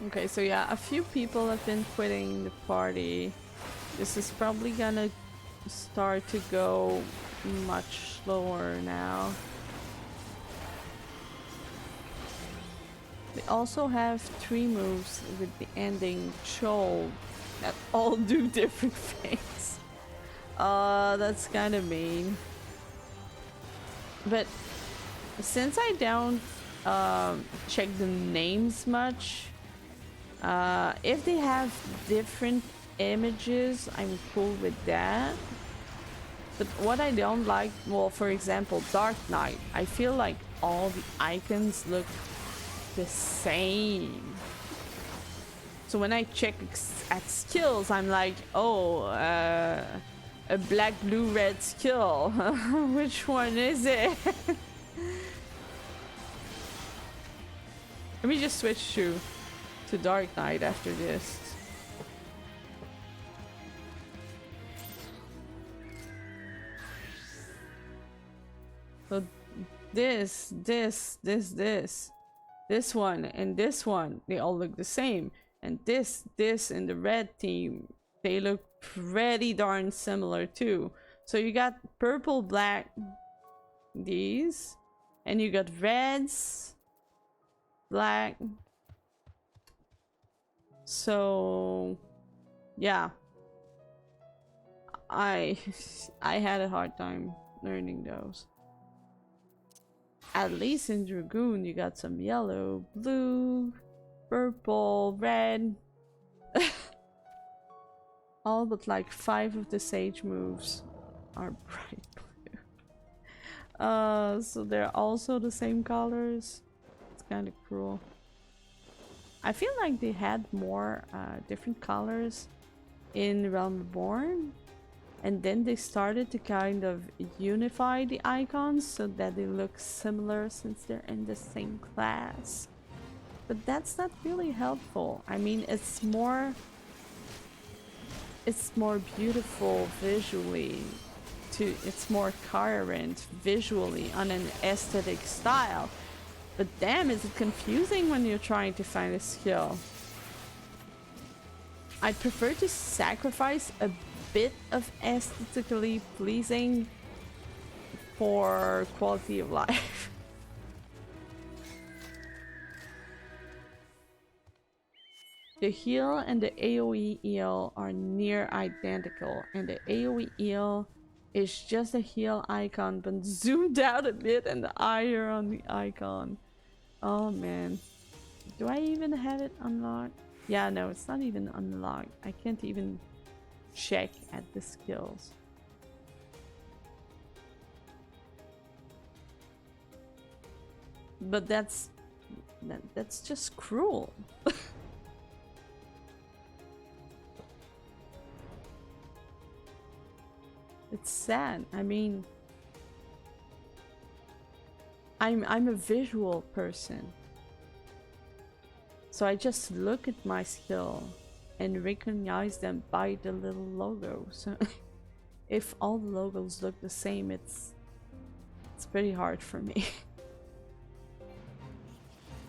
Okay, so yeah, a few people have been quitting the party. This is probably gonna start to go much slower now. They also have 3 moves with the ending Chol that all do different things. That's kind of mean. But since I don't check the names much, if they have different images, I'm cool with that. But what I don't like, well, for example, Dark Knight, I feel like all the icons look the same. So when I check at skills, I'm like, oh, a black, blue, red skill. Which one is it? Let me just switch to Dark Knight after this. So this one, and this one, they all look the same. And this, and the red team, they look pretty darn similar too. So you got purple, black, these, and you got reds, black. So yeah, I had a hard time learning those. At least in Dragoon you got some yellow, blue, purple, red. All but like 5 of the Sage moves are bright blue. So they're also the same colors. It's kind of cruel. I feel like they had more different colors in Realm Reborn, and then they started to kind of unify the icons so that they look similar since they're in the same class. But that's not really helpful. I mean, it's more beautiful visually. It's more coherent visually on an aesthetic style. But damn, is it confusing when you're trying to find a skill. I'd prefer to sacrifice a bit of aesthetically pleasing for quality of life. The heal and the AoE heal are near identical, and the AoE heal is just a heal icon but zoomed out a bit and higher on the icon. Oh man. Do I even have it unlocked? Yeah, no, it's not even unlocked. I can't even check at the skills. But that's just cruel. It's sad. I mean, I'm a visual person. So I just look at my skill and recognize them by the little logo. So if all the logos look the same, it's pretty hard for me.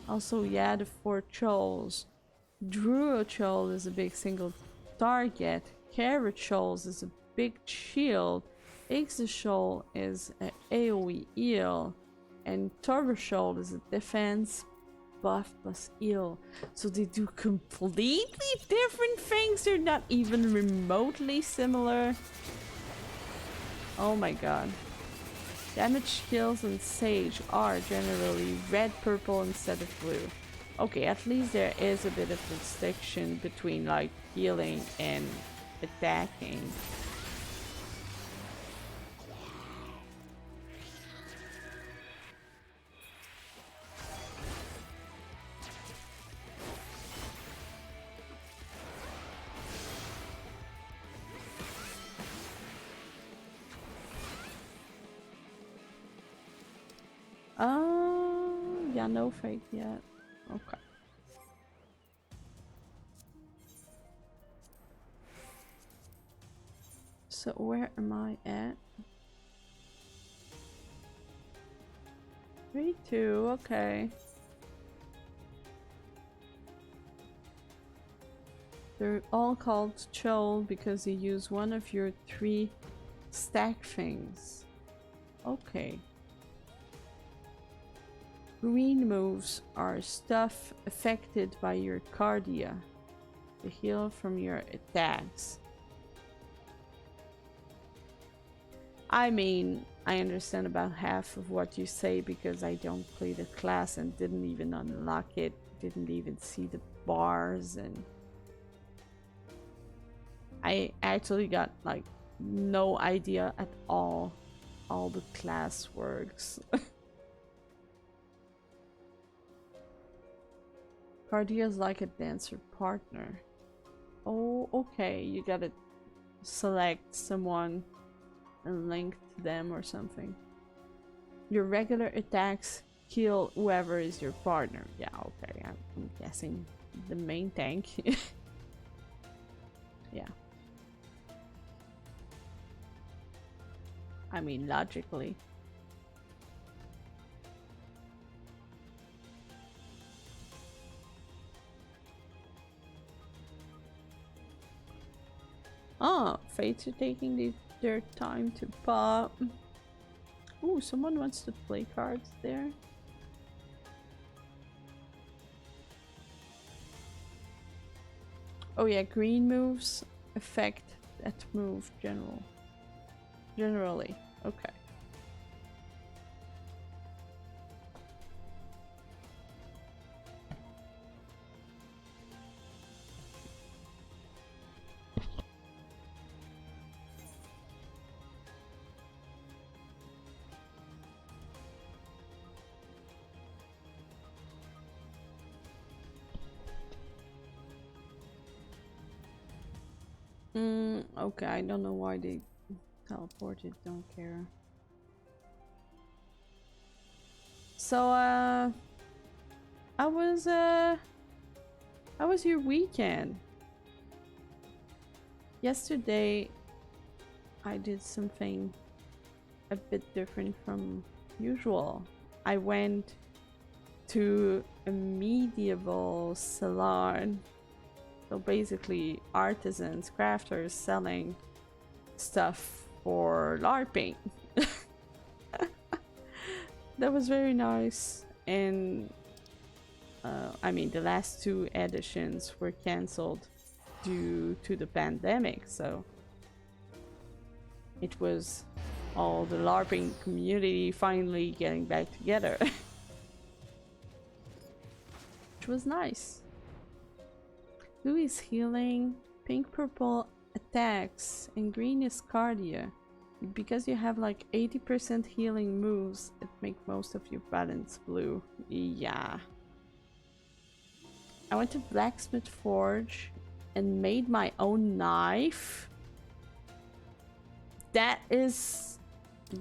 Also, yeah, the 4 trolls. Druid troll is a big single target. Carrot trolls is a big shield. Exoshol is an AoE heal. And Turboshol is a defense buff plus heal. So they do completely different things. They're not even remotely similar. Oh my god. Damage skills and Sage are generally red, purple instead of blue. Okay, at least there is a bit of distinction between like healing and attacking. Yeah, no fate yet. Okay. So where am I at? 3, 2, okay. They're all called Chol because you use one of your 3 stack things. Okay. Green moves are stuff affected by your cardia. The heal from your attacks. I mean, I understand about half of what you say because I don't play the class and didn't even unlock it. Didn't even see the bars, and I actually got like no idea at all the class works. Cardia is like a dancer partner. Oh, okay. You gotta select someone and link to them or something. Your regular attacks kill whoever is your partner. Yeah, okay. I'm guessing the main tank. Yeah. I mean, logically. Oh, Fates are taking their time to pop. Ooh, someone wants to play cards there. Oh yeah, green moves affect that move generally. Okay. Okay, I don't know why they teleported, don't care. So, how was your weekend? Yesterday, I did something a bit different from usual. I went to a medieval salon. So basically, artisans, crafters selling stuff for LARPing. That was very nice. And I mean, the last two editions were cancelled due to the pandemic, so it was all the LARPing community finally getting back together. Which was nice. Blue is healing, pink purple attacks, and green is cardio. Because you have like 80% healing moves, it makes most of your balance blue. Yeah. I went to Blacksmith Forge and made my own knife. That is...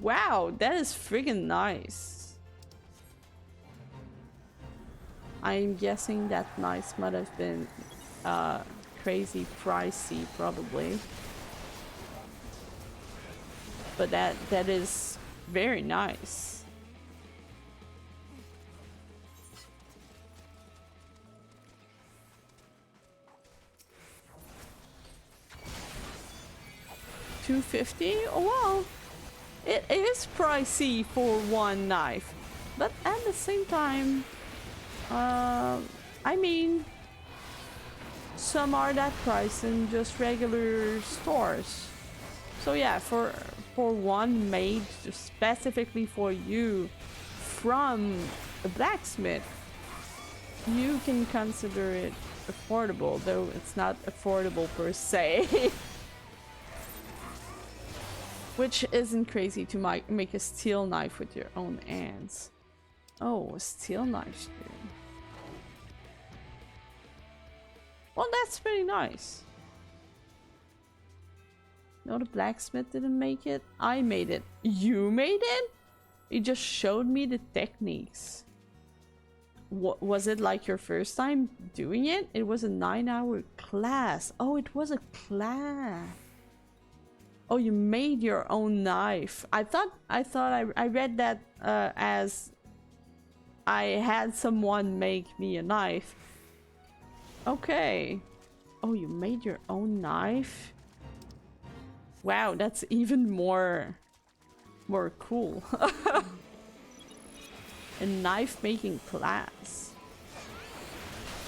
wow, that is friggin' nice. I'm guessing that knife might have been crazy pricey, probably. But that is very nice. $250? Oh well, it is pricey for one knife, but at the same time, I mean, some are that price in just regular stores. So yeah, for one made specifically for you from a blacksmith, you can consider it affordable, though it's not affordable per se. Which isn't crazy to make a steel knife with your own hands. Oh, a steel knife too. Well, that's pretty nice. No, the blacksmith didn't make it. I made it. You made it? You just showed me the techniques. What was it like your first time doing it? It was a 9-hour class. Oh, it was a class. Oh, you made your own knife. I thought I read that as I had someone make me a knife. Okay. Oh, you made your own knife? Wow, that's even more cool. A knife making class.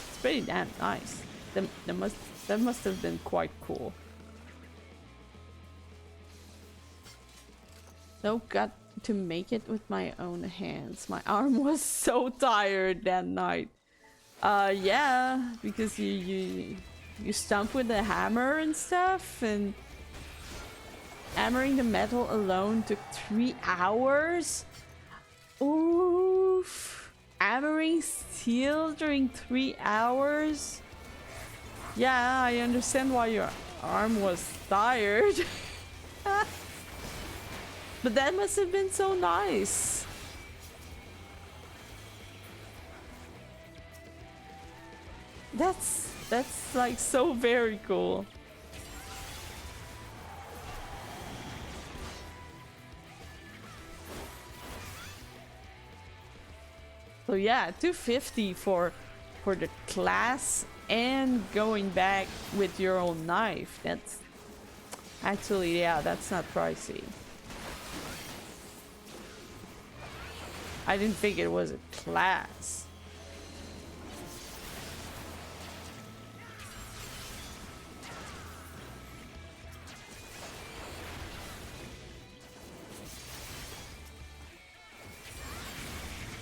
It's pretty damn nice. That must have been quite cool. So got to make it with my own hands. My arm was so tired that night. Yeah, because you stomp with the hammer and stuff, and hammering the metal alone took 3 hours. Oof. Hammering steel during 3 hours? Yeah, I understand why your arm was tired. But that must have been so nice. That's like so very cool. So yeah, $250 for the class and going back with your own knife. That's actually, yeah, that's not pricey. I didn't think it was a class.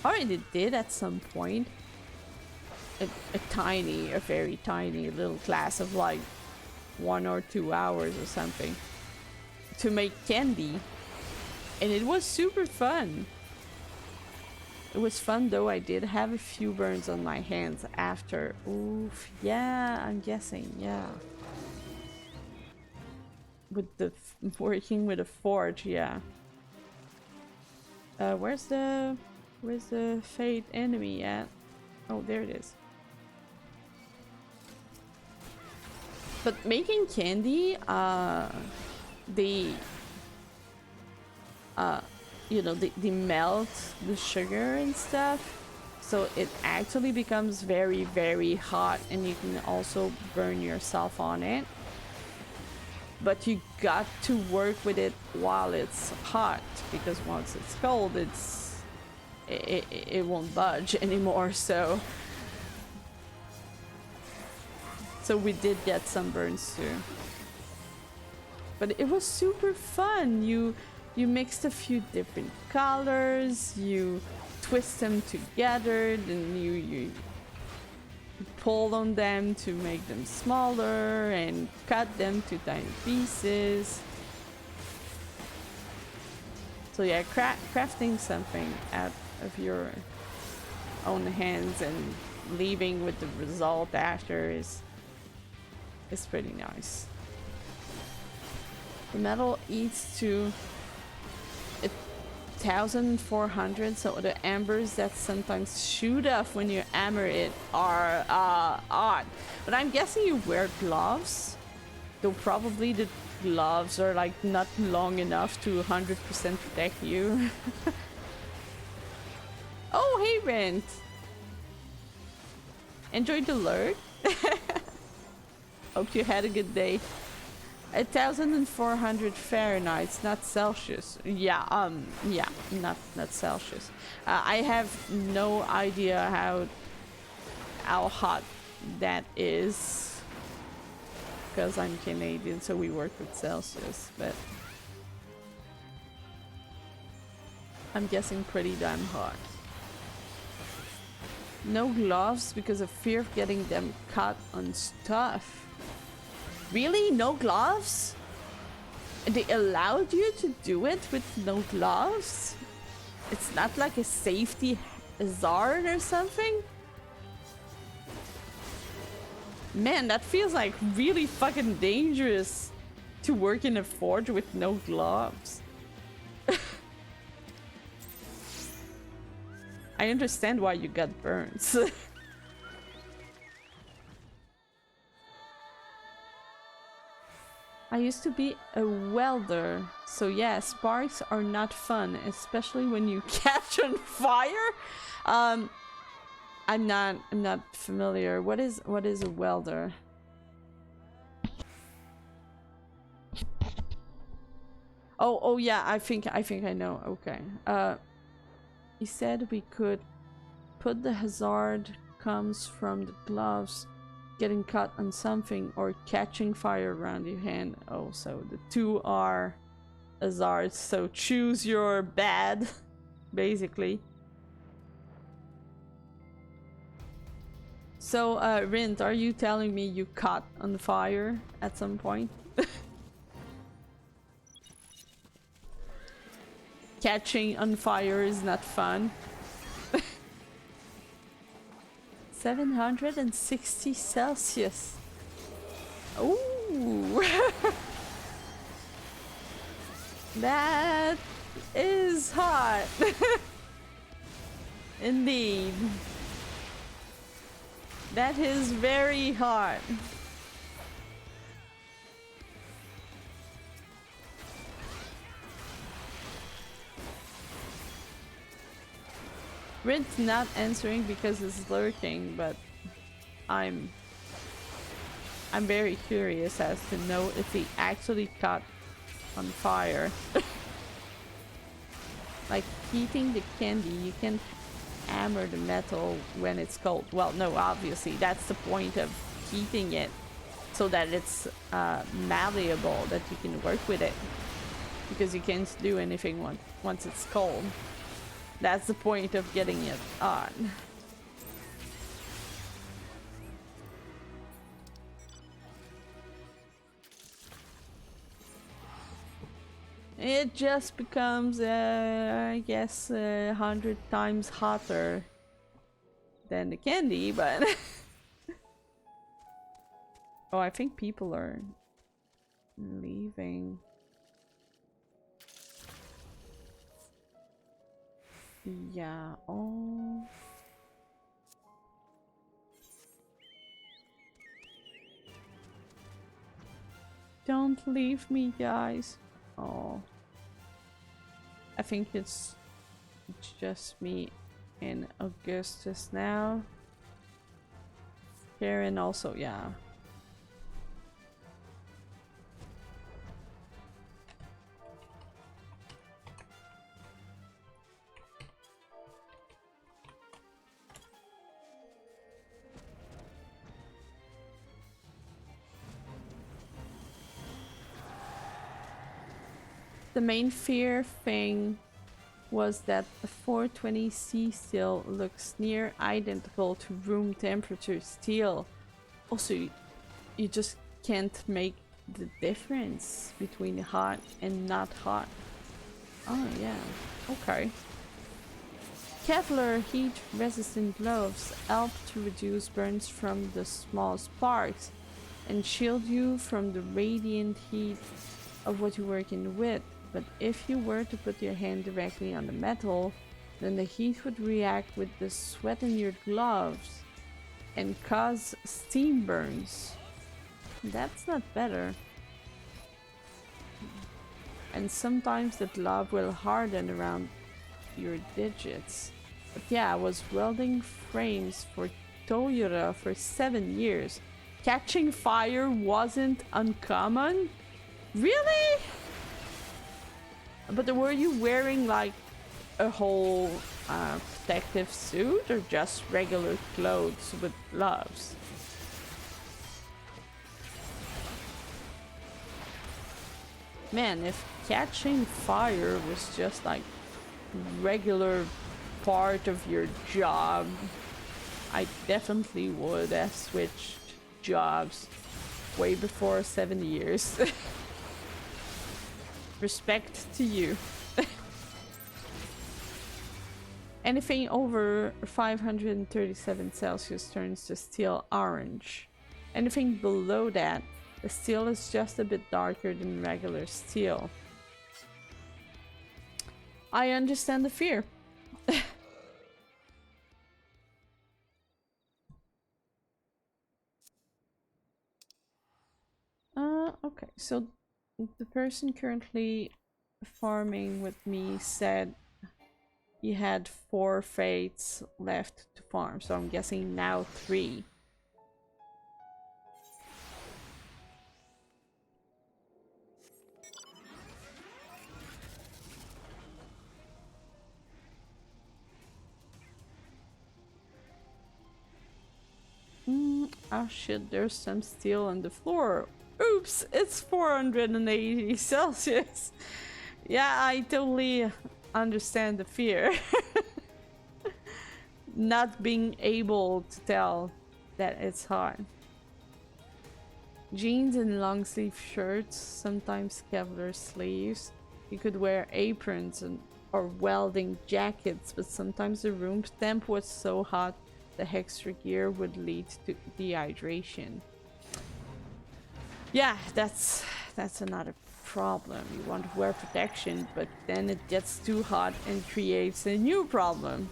I already did at some point a very tiny little class of like 1 or 2 hours or something to make candy, and it was super fun. It was fun, though I did have a few burns on my hands after. Oof, yeah, I'm guessing, yeah. with the working with a forge, yeah. Where's the fate enemy at? Oh, there it is. But making candy, they you know, they melt the sugar and stuff, so it actually becomes very, very hot, and you can also burn yourself on it. But you got to work with it while it's hot, because once it's cold, it won't budge anymore. So we did get some burns too, but it was super fun. You mixed a few different colors, you twist them together, then you pull on them to make them smaller and cut them to tiny pieces. So yeah, crafting something out of your own hands and leaving with the result after is pretty nice. The metal eats to 1,400, so the embers that sometimes shoot off when you hammer it are odd. But I'm guessing you wear gloves, though probably the gloves are like not long enough to 100% protect you. Oh, hey Rent! Enjoyed the lurk? Hope you had a good day. 1,400 Fahrenheit, not Celsius. Yeah, not Celsius. I have no idea how hot that is, because I'm Canadian, so we work with Celsius, but I'm guessing pretty damn hot. No gloves because of fear of getting them cut on stuff. Really? No gloves? They allowed you to do it with no gloves? It's not like a safety hazard or something? Man, that feels like really fucking dangerous to work in a forge with no gloves. I understand why you got burns. I used to be a welder, so yeah, sparks are not fun, especially when you catch on fire. I'm not familiar. What is a welder? Oh yeah, I think I know. Okay. He said we could put the hazard comes from the gloves getting cut on something or catching fire around your hand. Oh, so the two are hazards, so choose your bad, basically. So, Rint, are you telling me you caught on fire at some point? Catching on fire is not fun. 760 Celsius. Ooh. That is hot. Indeed. That is very hot. Rint's not answering because it's lurking, but I'm very curious as to know if he actually caught on fire. Like heating the candy, you can hammer the metal when it's cold. Well, no, obviously that's the point of heating it, so that it's malleable, that you can work with it, because you can't do anything once it's cold. That's the point of getting it on. It just becomes, I guess, 100 times hotter than the candy, but... Oh, I think people are leaving. Yeah, oh. Don't leave me, guys. Oh. I think it's just me and Augustus now. Karen also, yeah. The main fear thing was that the 420C steel looks near identical to room temperature steel. Also, you just can't make the difference between hot and not hot. Oh yeah, okay. Kevlar heat-resistant gloves help to reduce burns from the small sparks and shield you from the radiant heat of what you're working with. But if you were to put your hand directly on the metal, then the heat would react with the sweat in your gloves and cause steam burns. That's not better. And sometimes the glove will harden around your digits. But yeah, I was welding frames for Toyota for 7 years. Catching fire wasn't uncommon? Really? But were you wearing like a whole protective suit or just regular clothes with gloves? Man, if catching fire was just like regular part of your job, I definitely would have switched jobs way before 7 years. Respect to you. Anything over 537 Celsius turns to steel orange. Anything below that, the steel is just a bit darker than regular steel. I understand the fear. Okay, so the person currently farming with me said he had 4 fates left to farm, so I'm guessing now 3. Oh shit, there's some steel on the floor. Oops, it's 480 Celsius. Yeah, I totally understand the fear. Not being able to tell that it's hot. Jeans and long sleeve shirts, sometimes Kevlar sleeves. You could wear aprons or welding jackets, but sometimes the room temp was so hot the extra gear would lead to dehydration. Yeah, that's another problem. You want to wear protection, but then it gets too hot and creates a new problem.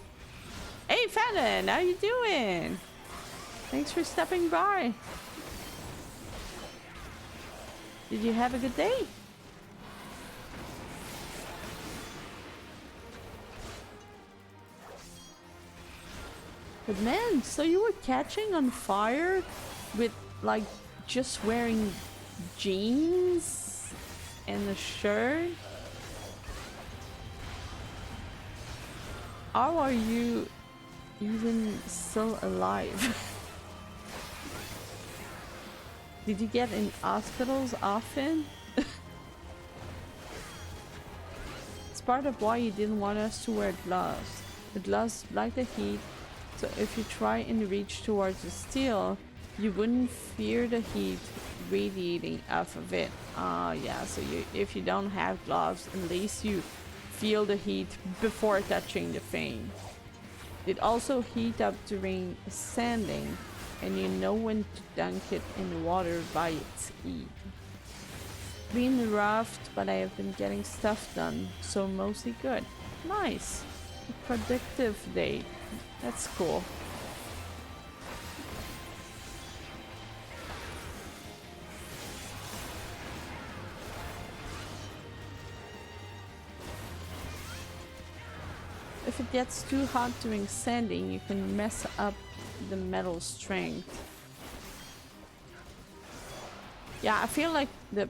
Hey Fallon, how you doing? Thanks for stopping by. Did you have a good day? But man, so you were catching on fire with like just wearing jeans and a shirt? How are you even still alive? Did you get in hospitals often? It's part of why you didn't want us to wear gloves. The gloves block the heat, so if you try and reach towards the steel, you wouldn't fear the heat radiating off of it. Yeah, so if you don't have gloves, at least you feel the heat before touching the thing. It also heat up during sanding, and you know when to dunk it in water by its heat. Been rough, but I have been getting stuff done, so mostly good. Nice. A productive day. That's cool. If it gets too hot during sanding, you can mess up the metal strength. Yeah, I feel like the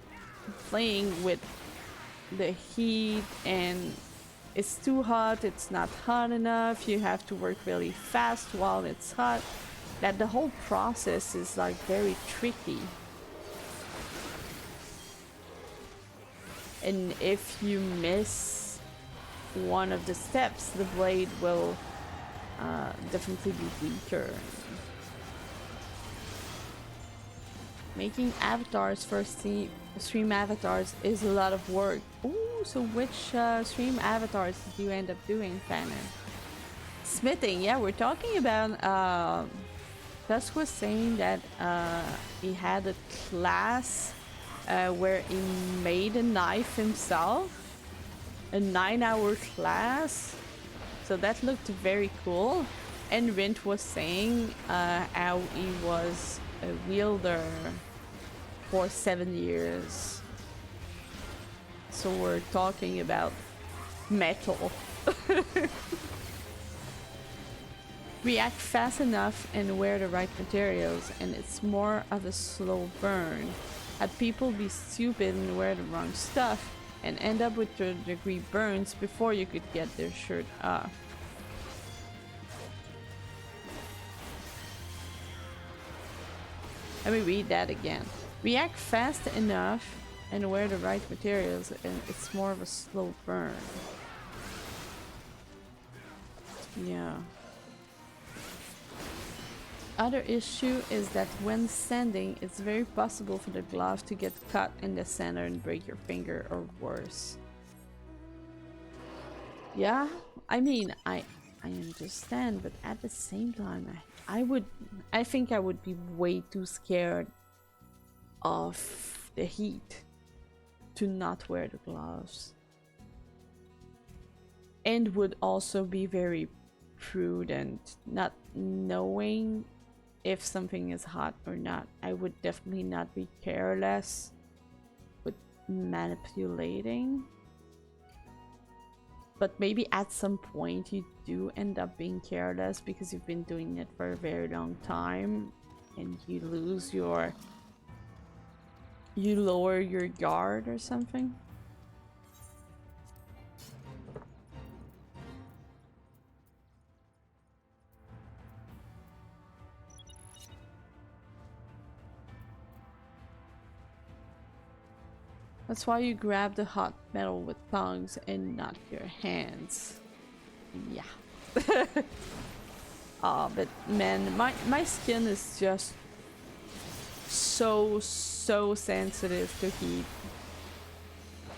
playing with the heat, and it's too hot, it's not hot enough, you have to work really fast while it's hot, that the whole process is like very tricky. And if you miss one of the steps, the blade will definitely be weaker. Making avatars for stream avatars is a lot of work. Ooh, so which stream avatars did you end up doing, Fanner? Smithing, yeah, we're talking about Dusk was saying that he had a class where he made a knife himself. A 9-hour class, so that looked very cool. And Rint was saying how he was a wielder for 7 years. So we're talking about metal. React fast enough and wear the right materials, and it's more of a slow burn. Had people be stupid and wear the wrong stuff and end up with third-degree burns before you could get their shirt off. Let me read that again. React fast enough and wear the right materials, and it's more of a slow burn. Yeah. Other issue is that when sanding, it's very possible for the glove to get cut in the center and break your finger or worse. Yeah, I mean, I understand, but at the same time, I think I would be way too scared of the heat to not wear the gloves. And would also be very prudent, not knowing if something is hot or not. I would definitely not be careless with manipulating. But maybe at some point you do end up being careless because you've been doing it for a very long time and you lose your... you lower your guard or something. That's why you grab the hot metal with tongs and not your hands. Yeah. Oh, but man, my skin is just so sensitive to heat.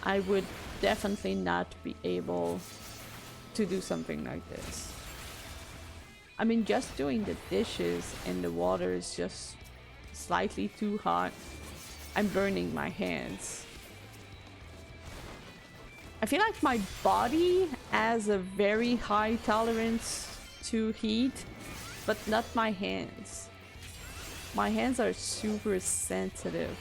I would definitely not be able to do something like this. I mean, just doing the dishes and the water is just slightly too hot. I'm burning my hands. I feel like my body has a very high tolerance to heat, but not my hands. My hands are super sensitive.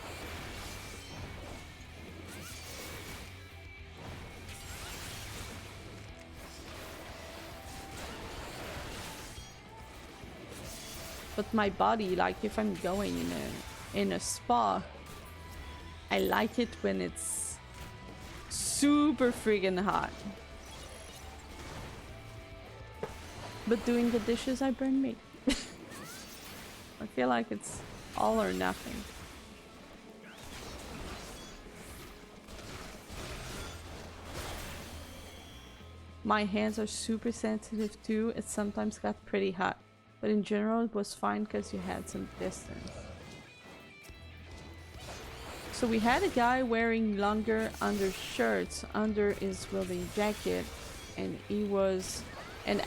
But my body, like if I'm going in a spa, I like it when it's super friggin' hot. But doing the dishes, I burn me. I feel like it's all or nothing. My hands are super sensitive too. It sometimes got pretty hot, but in general it was fine because you had some distance. So we had a guy wearing longer undershirts under his welding jacket, and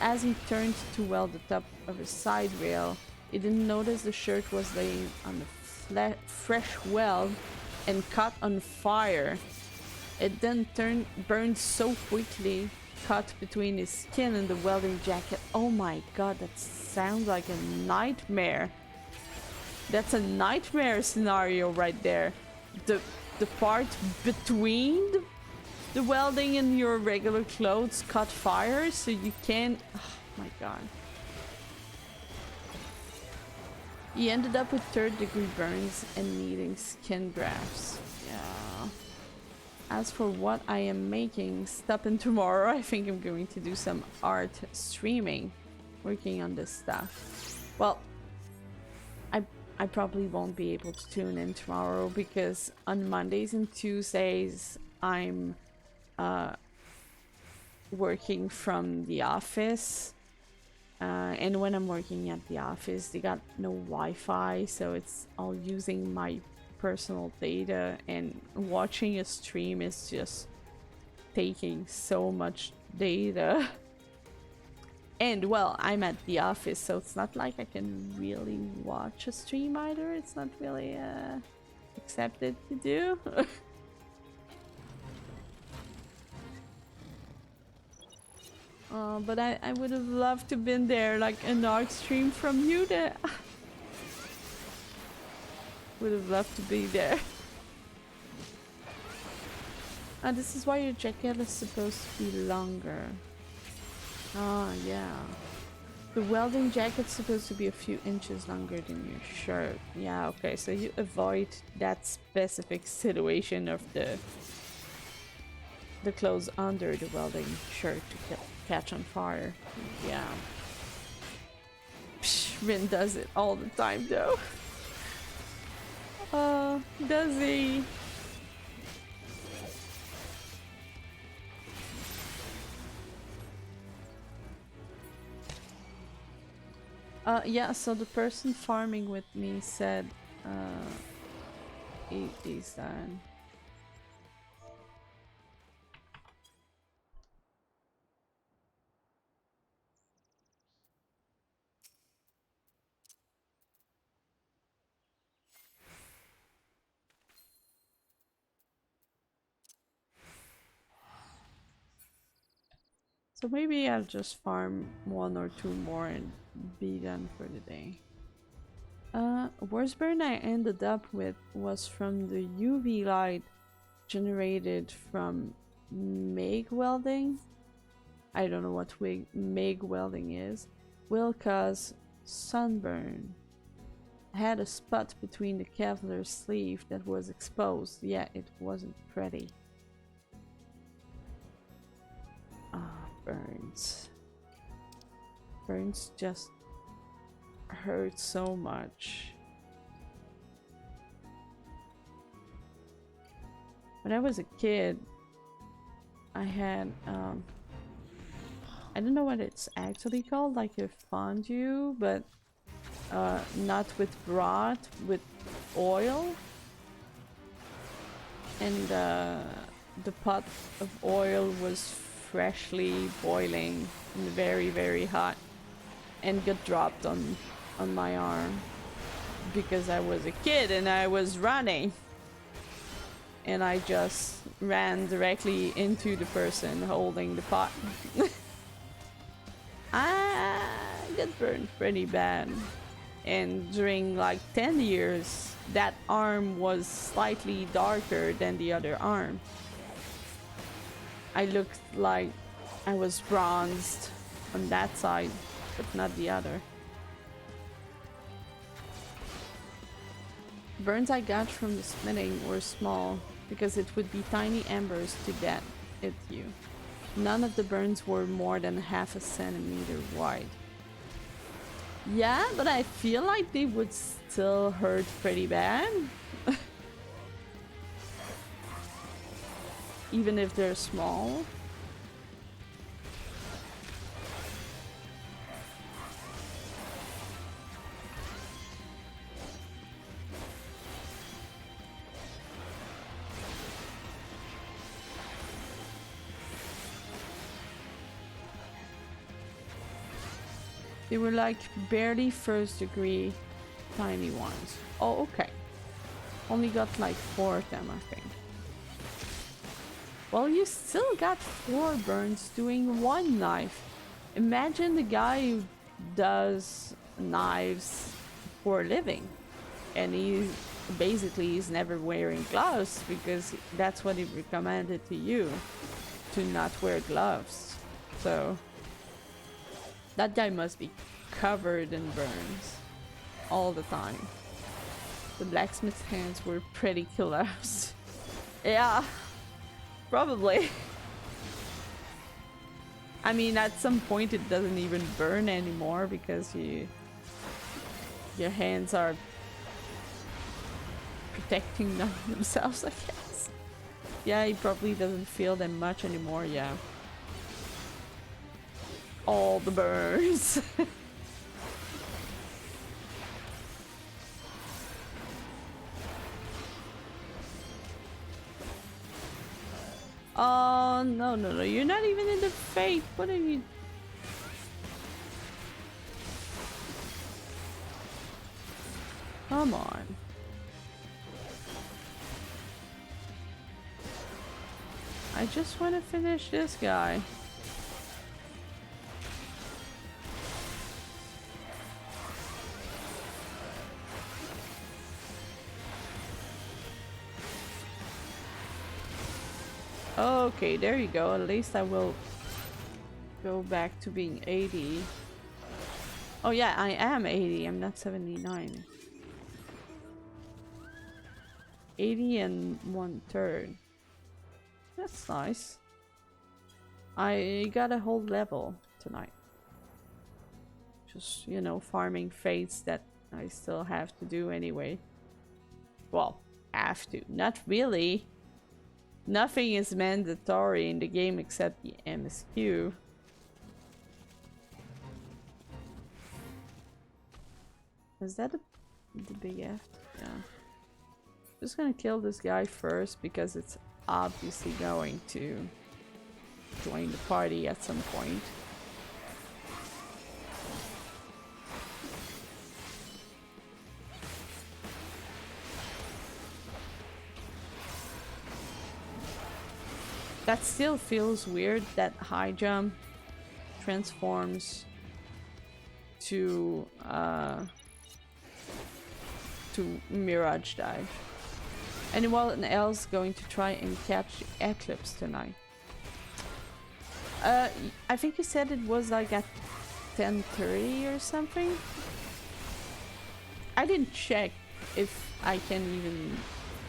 as he turned to weld the top of his side rail, he didn't notice the shirt was laying on the fresh weld and caught on fire. It then burned so quickly, caught between his skin and the welding jacket. Oh my god, that sounds like a nightmare. That's a nightmare scenario right there. The part between the welding and your regular clothes caught fire, so you can't... Oh my god. He ended up with 3rd-degree burns and needing skin grafts. Yeah. As for what I am making, stopping tomorrow, I think I'm going to do some art streaming, working on this stuff. Well, I probably won't be able to tune in tomorrow because on Mondays and Tuesdays I'm working from the office. And when I'm working at the office, they got no Wi-Fi, so it's all using my personal data, and watching a stream is just taking so much data. And well, I'm at the office, so it's not like I can really watch a stream either. It's not really accepted to do. But I would have loved to been there, like an art stream from you there. Would have loved to be there. This is why your jacket is supposed to be longer. Oh, yeah. The welding jacket's supposed to be a few inches longer than your shirt. Yeah, okay, so you avoid that specific situation of the clothes under the welding shirt to catch on fire. Yeah. Psh, Rin does it all the time though. Does he? Yeah, so the person farming with me said, eat these then. So maybe I'll just farm 1 or 2 more and be done for the day. Worst burn I ended up with was from the UV light generated from MIG welding. I don't know what MIG welding is. Will cause sunburn. Had a spot between the Kevlar sleeve that was exposed. Yeah, it wasn't pretty. Burns. Burns just hurt so much. When I was a kid, I had I don't know what it's actually called, like a fondue, but not with broth, with oil. And the pot of oil was freshly boiling and very, very hot, and got dropped on my arm because I was a kid and I was running, and I just ran directly into the person holding the pot. I got burned pretty bad, and during like 10 years that arm was slightly darker than the other arm. I looked like I was bronzed on that side, but not the other. Burns I got from the smithing were small, because it would be tiny embers to get at you. None of the burns were more than ½ a centimeter wide. Yeah, but I feel like they would still hurt pretty bad. Even if they're small. They were like barely 1st degree tiny ones. Oh, okay. Only got like 4 of them, I think. Well, you still got 4 burns doing 1 knife. Imagine the guy who does knives for a living. And he's never wearing gloves because that's what he recommended to you. To not wear gloves. So that guy must be covered in burns all the time. The blacksmith's hands were pretty killers. Yeah, probably. I mean, at some point it doesn't even burn anymore because your hands are protecting themselves, I guess. Yeah, he probably doesn't feel them much anymore, yeah. All the burns. Oh, no, you're not even in the fate. What have you... Come on. I just want to finish this guy. Okay, there you go. At least I will go back to being 80. Oh yeah, I am 80. I'm not 79. 80 and 1/3. That's nice. I got a whole level tonight. Just, you know, farming fates that I still have to do anyway. Well, have to. Not really. Nothing is mandatory in the game except the MSQ. Is that the big F? Yeah. Just gonna kill this guy first because it's obviously going to join the party at some point. That still feels weird that high jump transforms to Mirage Dive. Anyone else going to try and catch Eclipse tonight? I think you said it was like at 10:30 or something. I didn't check if I can even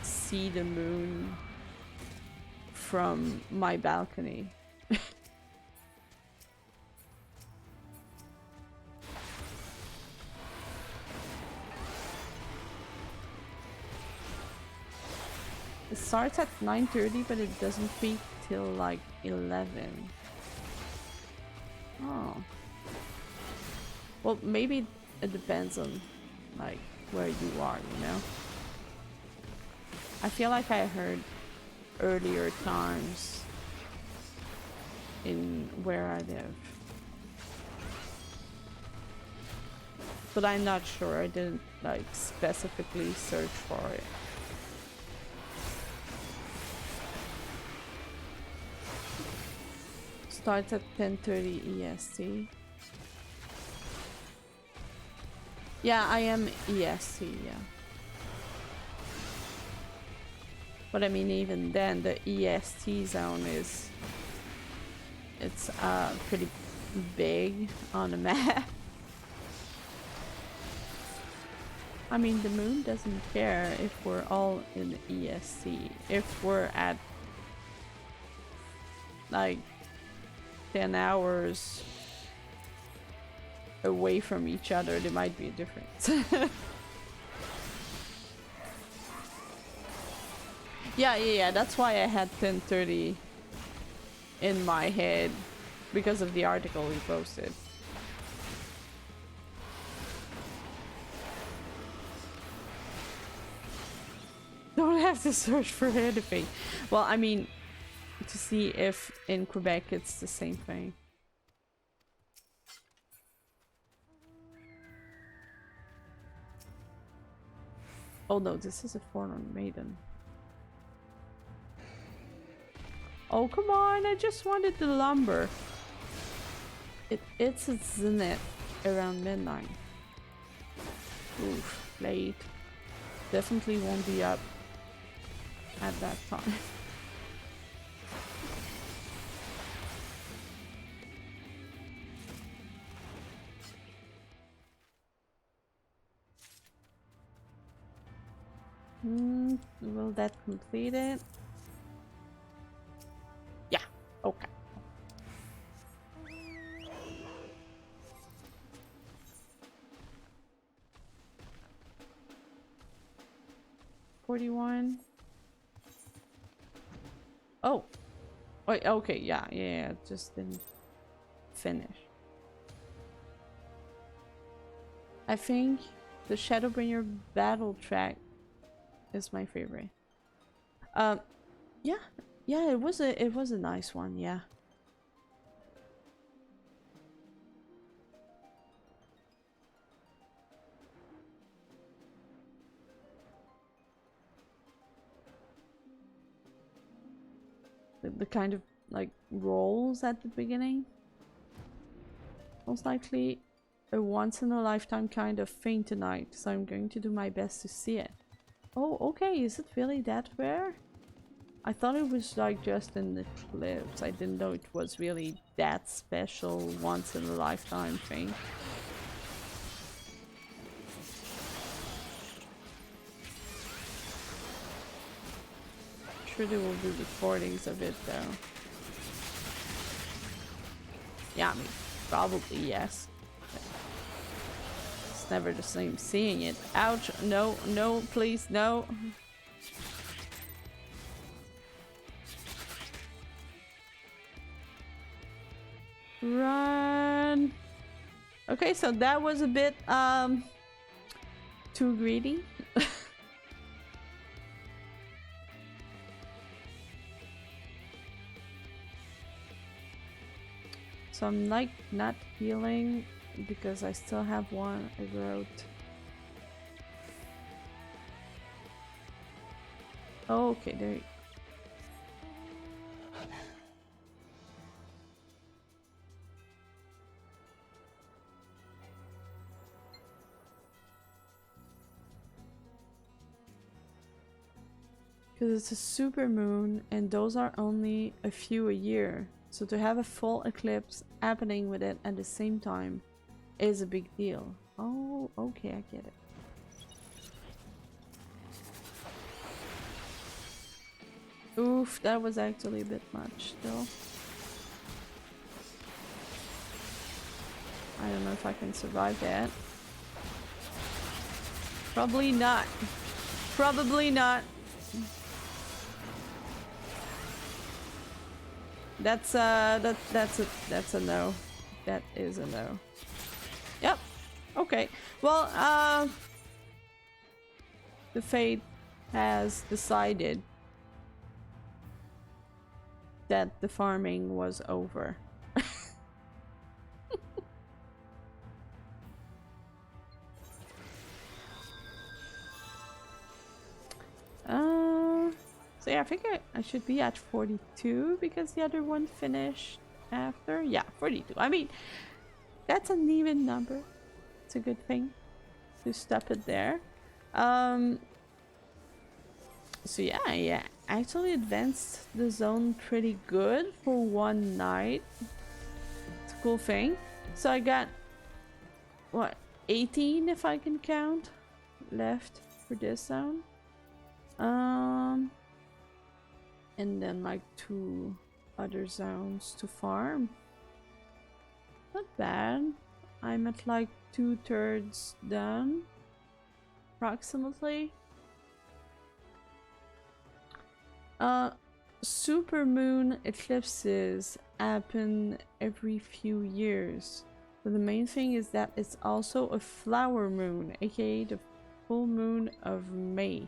see the moon from my balcony. It starts at 9:30, but it doesn't peak till like 11. Oh. Well, maybe it depends on like where you are, you know? I feel like I heard earlier times in where I live. But I'm not sure. I didn't like specifically search for it. Starts at 10:30 EST. Yeah, I am EST, yeah. But I mean, even then, the EST zone is... It's pretty big on the map. I mean, the moon doesn't care if we're all in EST. If we're at like 10 hours away from each other, there might be a difference. Yeah, that's why I had 10:30 in my head, because of the article we posted. Don't have to search for anything. Well, I mean, to see if in Quebec it's the same thing. Oh no, this is a Forlorn Maiden. Oh come on, I just wanted the lumber. It's a zenith around midnight. Oof, late. Definitely won't be up at that time. Will that complete it? Yeah, okay. $41. Oh. Wait, okay, yeah, it just didn't finish. I think the Shadowbringer battle track is my favorite. Yeah, it was a nice one, yeah. The kind of like rolls at the beginning. Most likely a once in a lifetime kind of thing tonight, so I'm going to do my best to see it. Oh, okay, is it really that rare? I thought it was like just in the clips. I didn't know it was really that special once in a lifetime thing. I'm sure there will be recordings of it though. Yeah, I mean, probably yes. It's never the same seeing it. Ouch! No, no, please, no. Run. Okay, so that was a bit too greedy. So I'm like not healing because I still have one I wrote. Oh, okay, there you go. Because it's a super moon and those are only a few a year. So to have a full eclipse happening with it at the same time is a big deal. Oh, okay, I get it. Oof, that was actually a bit much still. I don't know if I can survive that. Probably not. Probably not. That's a no. That is a no. Yep. Okay. Well, the fate has decided that the farming was over. So yeah, I think I should be at 42 because the other one finished after. Yeah, 42. I mean, that's an even number. It's a good thing to stop it there. So yeah, I actually advanced the zone pretty good for one night. It's a cool thing. So I got, what, 18 if I can count left for this zone. And then like 2 other zones to farm. Not bad. I'm at like 2/3 done, approximately. Super moon eclipses happen every few years. But the main thing is that it's also a flower moon, aka the full moon of May,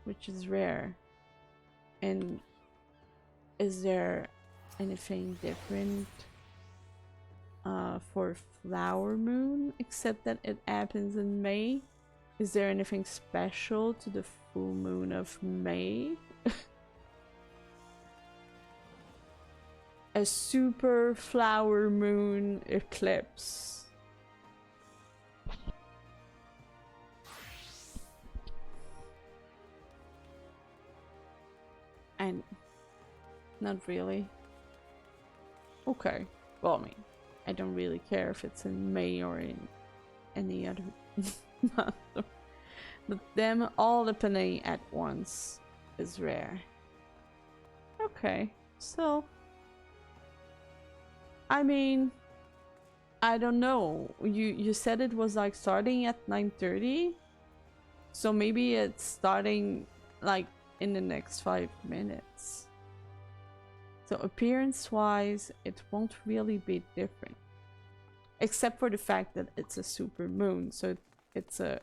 which is rare. And is there anything different for flower moon except that it happens in May? Is there anything special to the full moon of May? A super flower moon eclipse. And not really. Okay. Well, I mean, I don't really care if it's in May or in any other month. But them all happening at once is rare. Okay, so I mean, I don't know. You said it was like starting at 9:30, so maybe it's starting like in the next 5 minutes. So appearance-wise, it won't really be different, except for the fact that it's a super moon. So it's a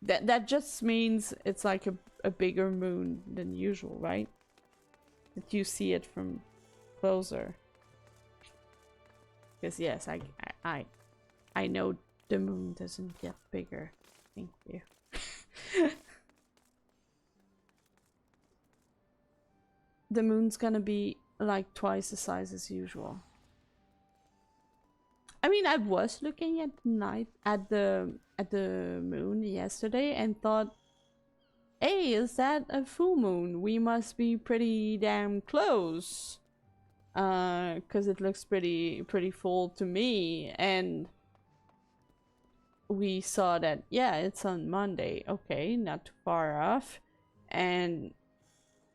that just means it's like a bigger moon than usual, right? That you see it from closer. Because yes, I know the moon doesn't get bigger. Thank you. The moon's gonna be like twice the size as usual. I mean, I was looking at the moon yesterday and thought, hey, is that a full moon? We must be pretty damn close. Cause it looks pretty full to me, and we saw that, yeah, it's on Monday. Okay, not too far off. And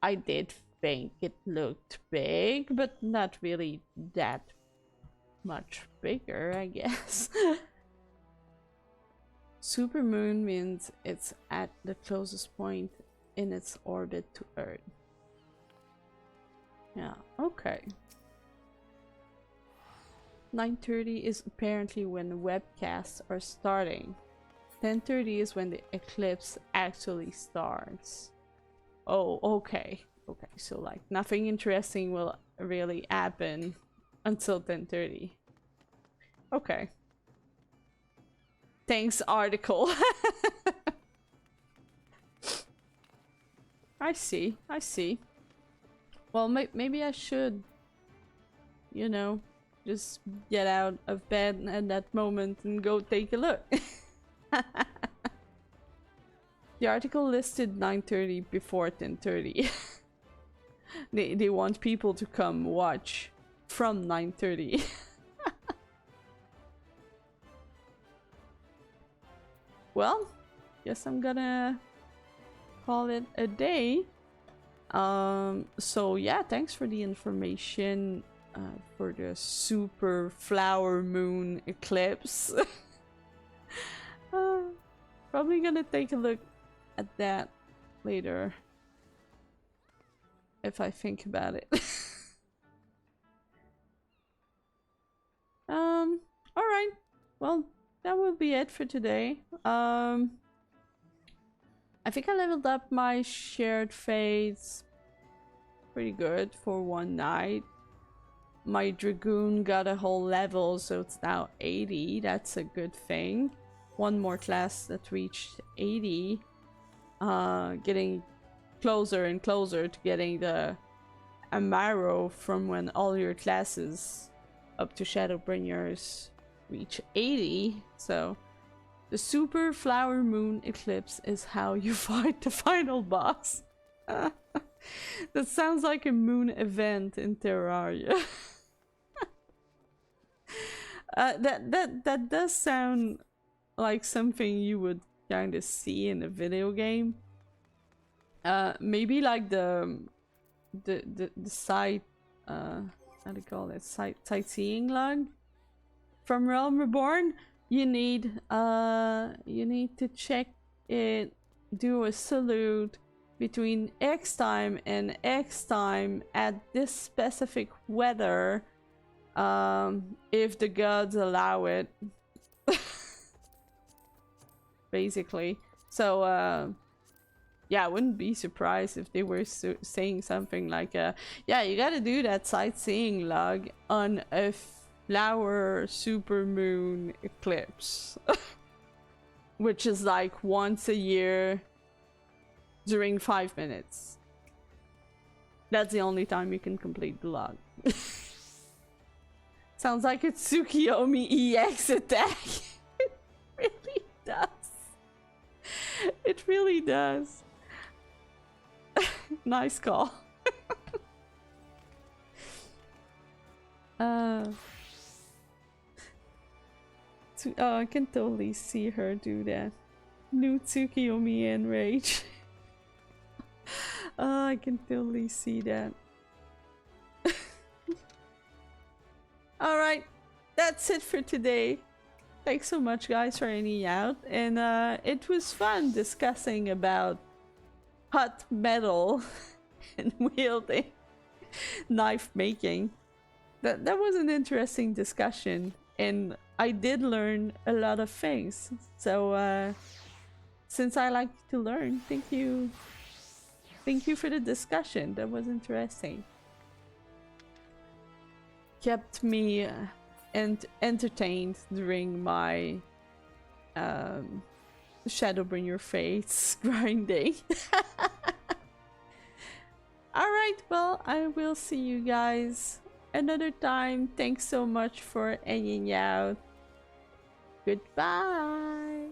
I did think it looked big, but not really that much bigger, I guess. Supermoon means it's at the closest point in its orbit to Earth. Yeah, okay. 9:30 is apparently when the webcasts are starting. 10:30 is when the eclipse actually starts. Oh, okay. Okay, so like nothing interesting will really happen until 10:30. Okay. Thanks, article. I see, I see. Well, maybe I should, you know, just get out of bed at that moment and go take a look. The article listed 9:30 before 10:30. They want people to come watch from 9:30. Well, guess I'm gonna call it a day. So yeah, thanks for the information for the super flower moon eclipse. Probably gonna take a look at that later if I think about it. All right. Well, that will be it for today. I think I leveled up my shared fates pretty good for one night. My Dragoon got a whole level, so it's now 80. That's a good thing. One more class that reached 80. Getting closer and closer to getting the Amaro from when all your classes up to Shadowbringers reach 80. So the super flower moon eclipse is how you fight the final boss. That sounds like a moon event in Terraria. That does sound like something you would kind of see in a video game. Maybe like the site, how do you call it, sightseeing log from Realm Reborn. You need to check it, do a salute between X time and X time at this specific weather, if the gods allow it. Basically. So yeah, I wouldn't be surprised if they were saying something like, yeah, you gotta do that sightseeing log on a flower supermoon eclipse. which is like once a year during 5 minutes. That's the only time you can complete the log. Sounds like a Tsukiyomi EX attack. It really does. It really does. Nice call. Oh, I can totally see her do that. New Tsukiyomi enrage. Oh, I can totally see that. Alright, that's it for today. Thanks so much guys for hanging out, and it was fun discussing about hot metal and wielding, knife making. That was an interesting discussion, and I did learn a lot of things. So since I like to learn, thank you for the discussion. That was interesting. Kept me entertained during my Shadowbringer fates grinding. Alright, well, I will see you guys another time. Thanks so much for hanging out. Goodbye.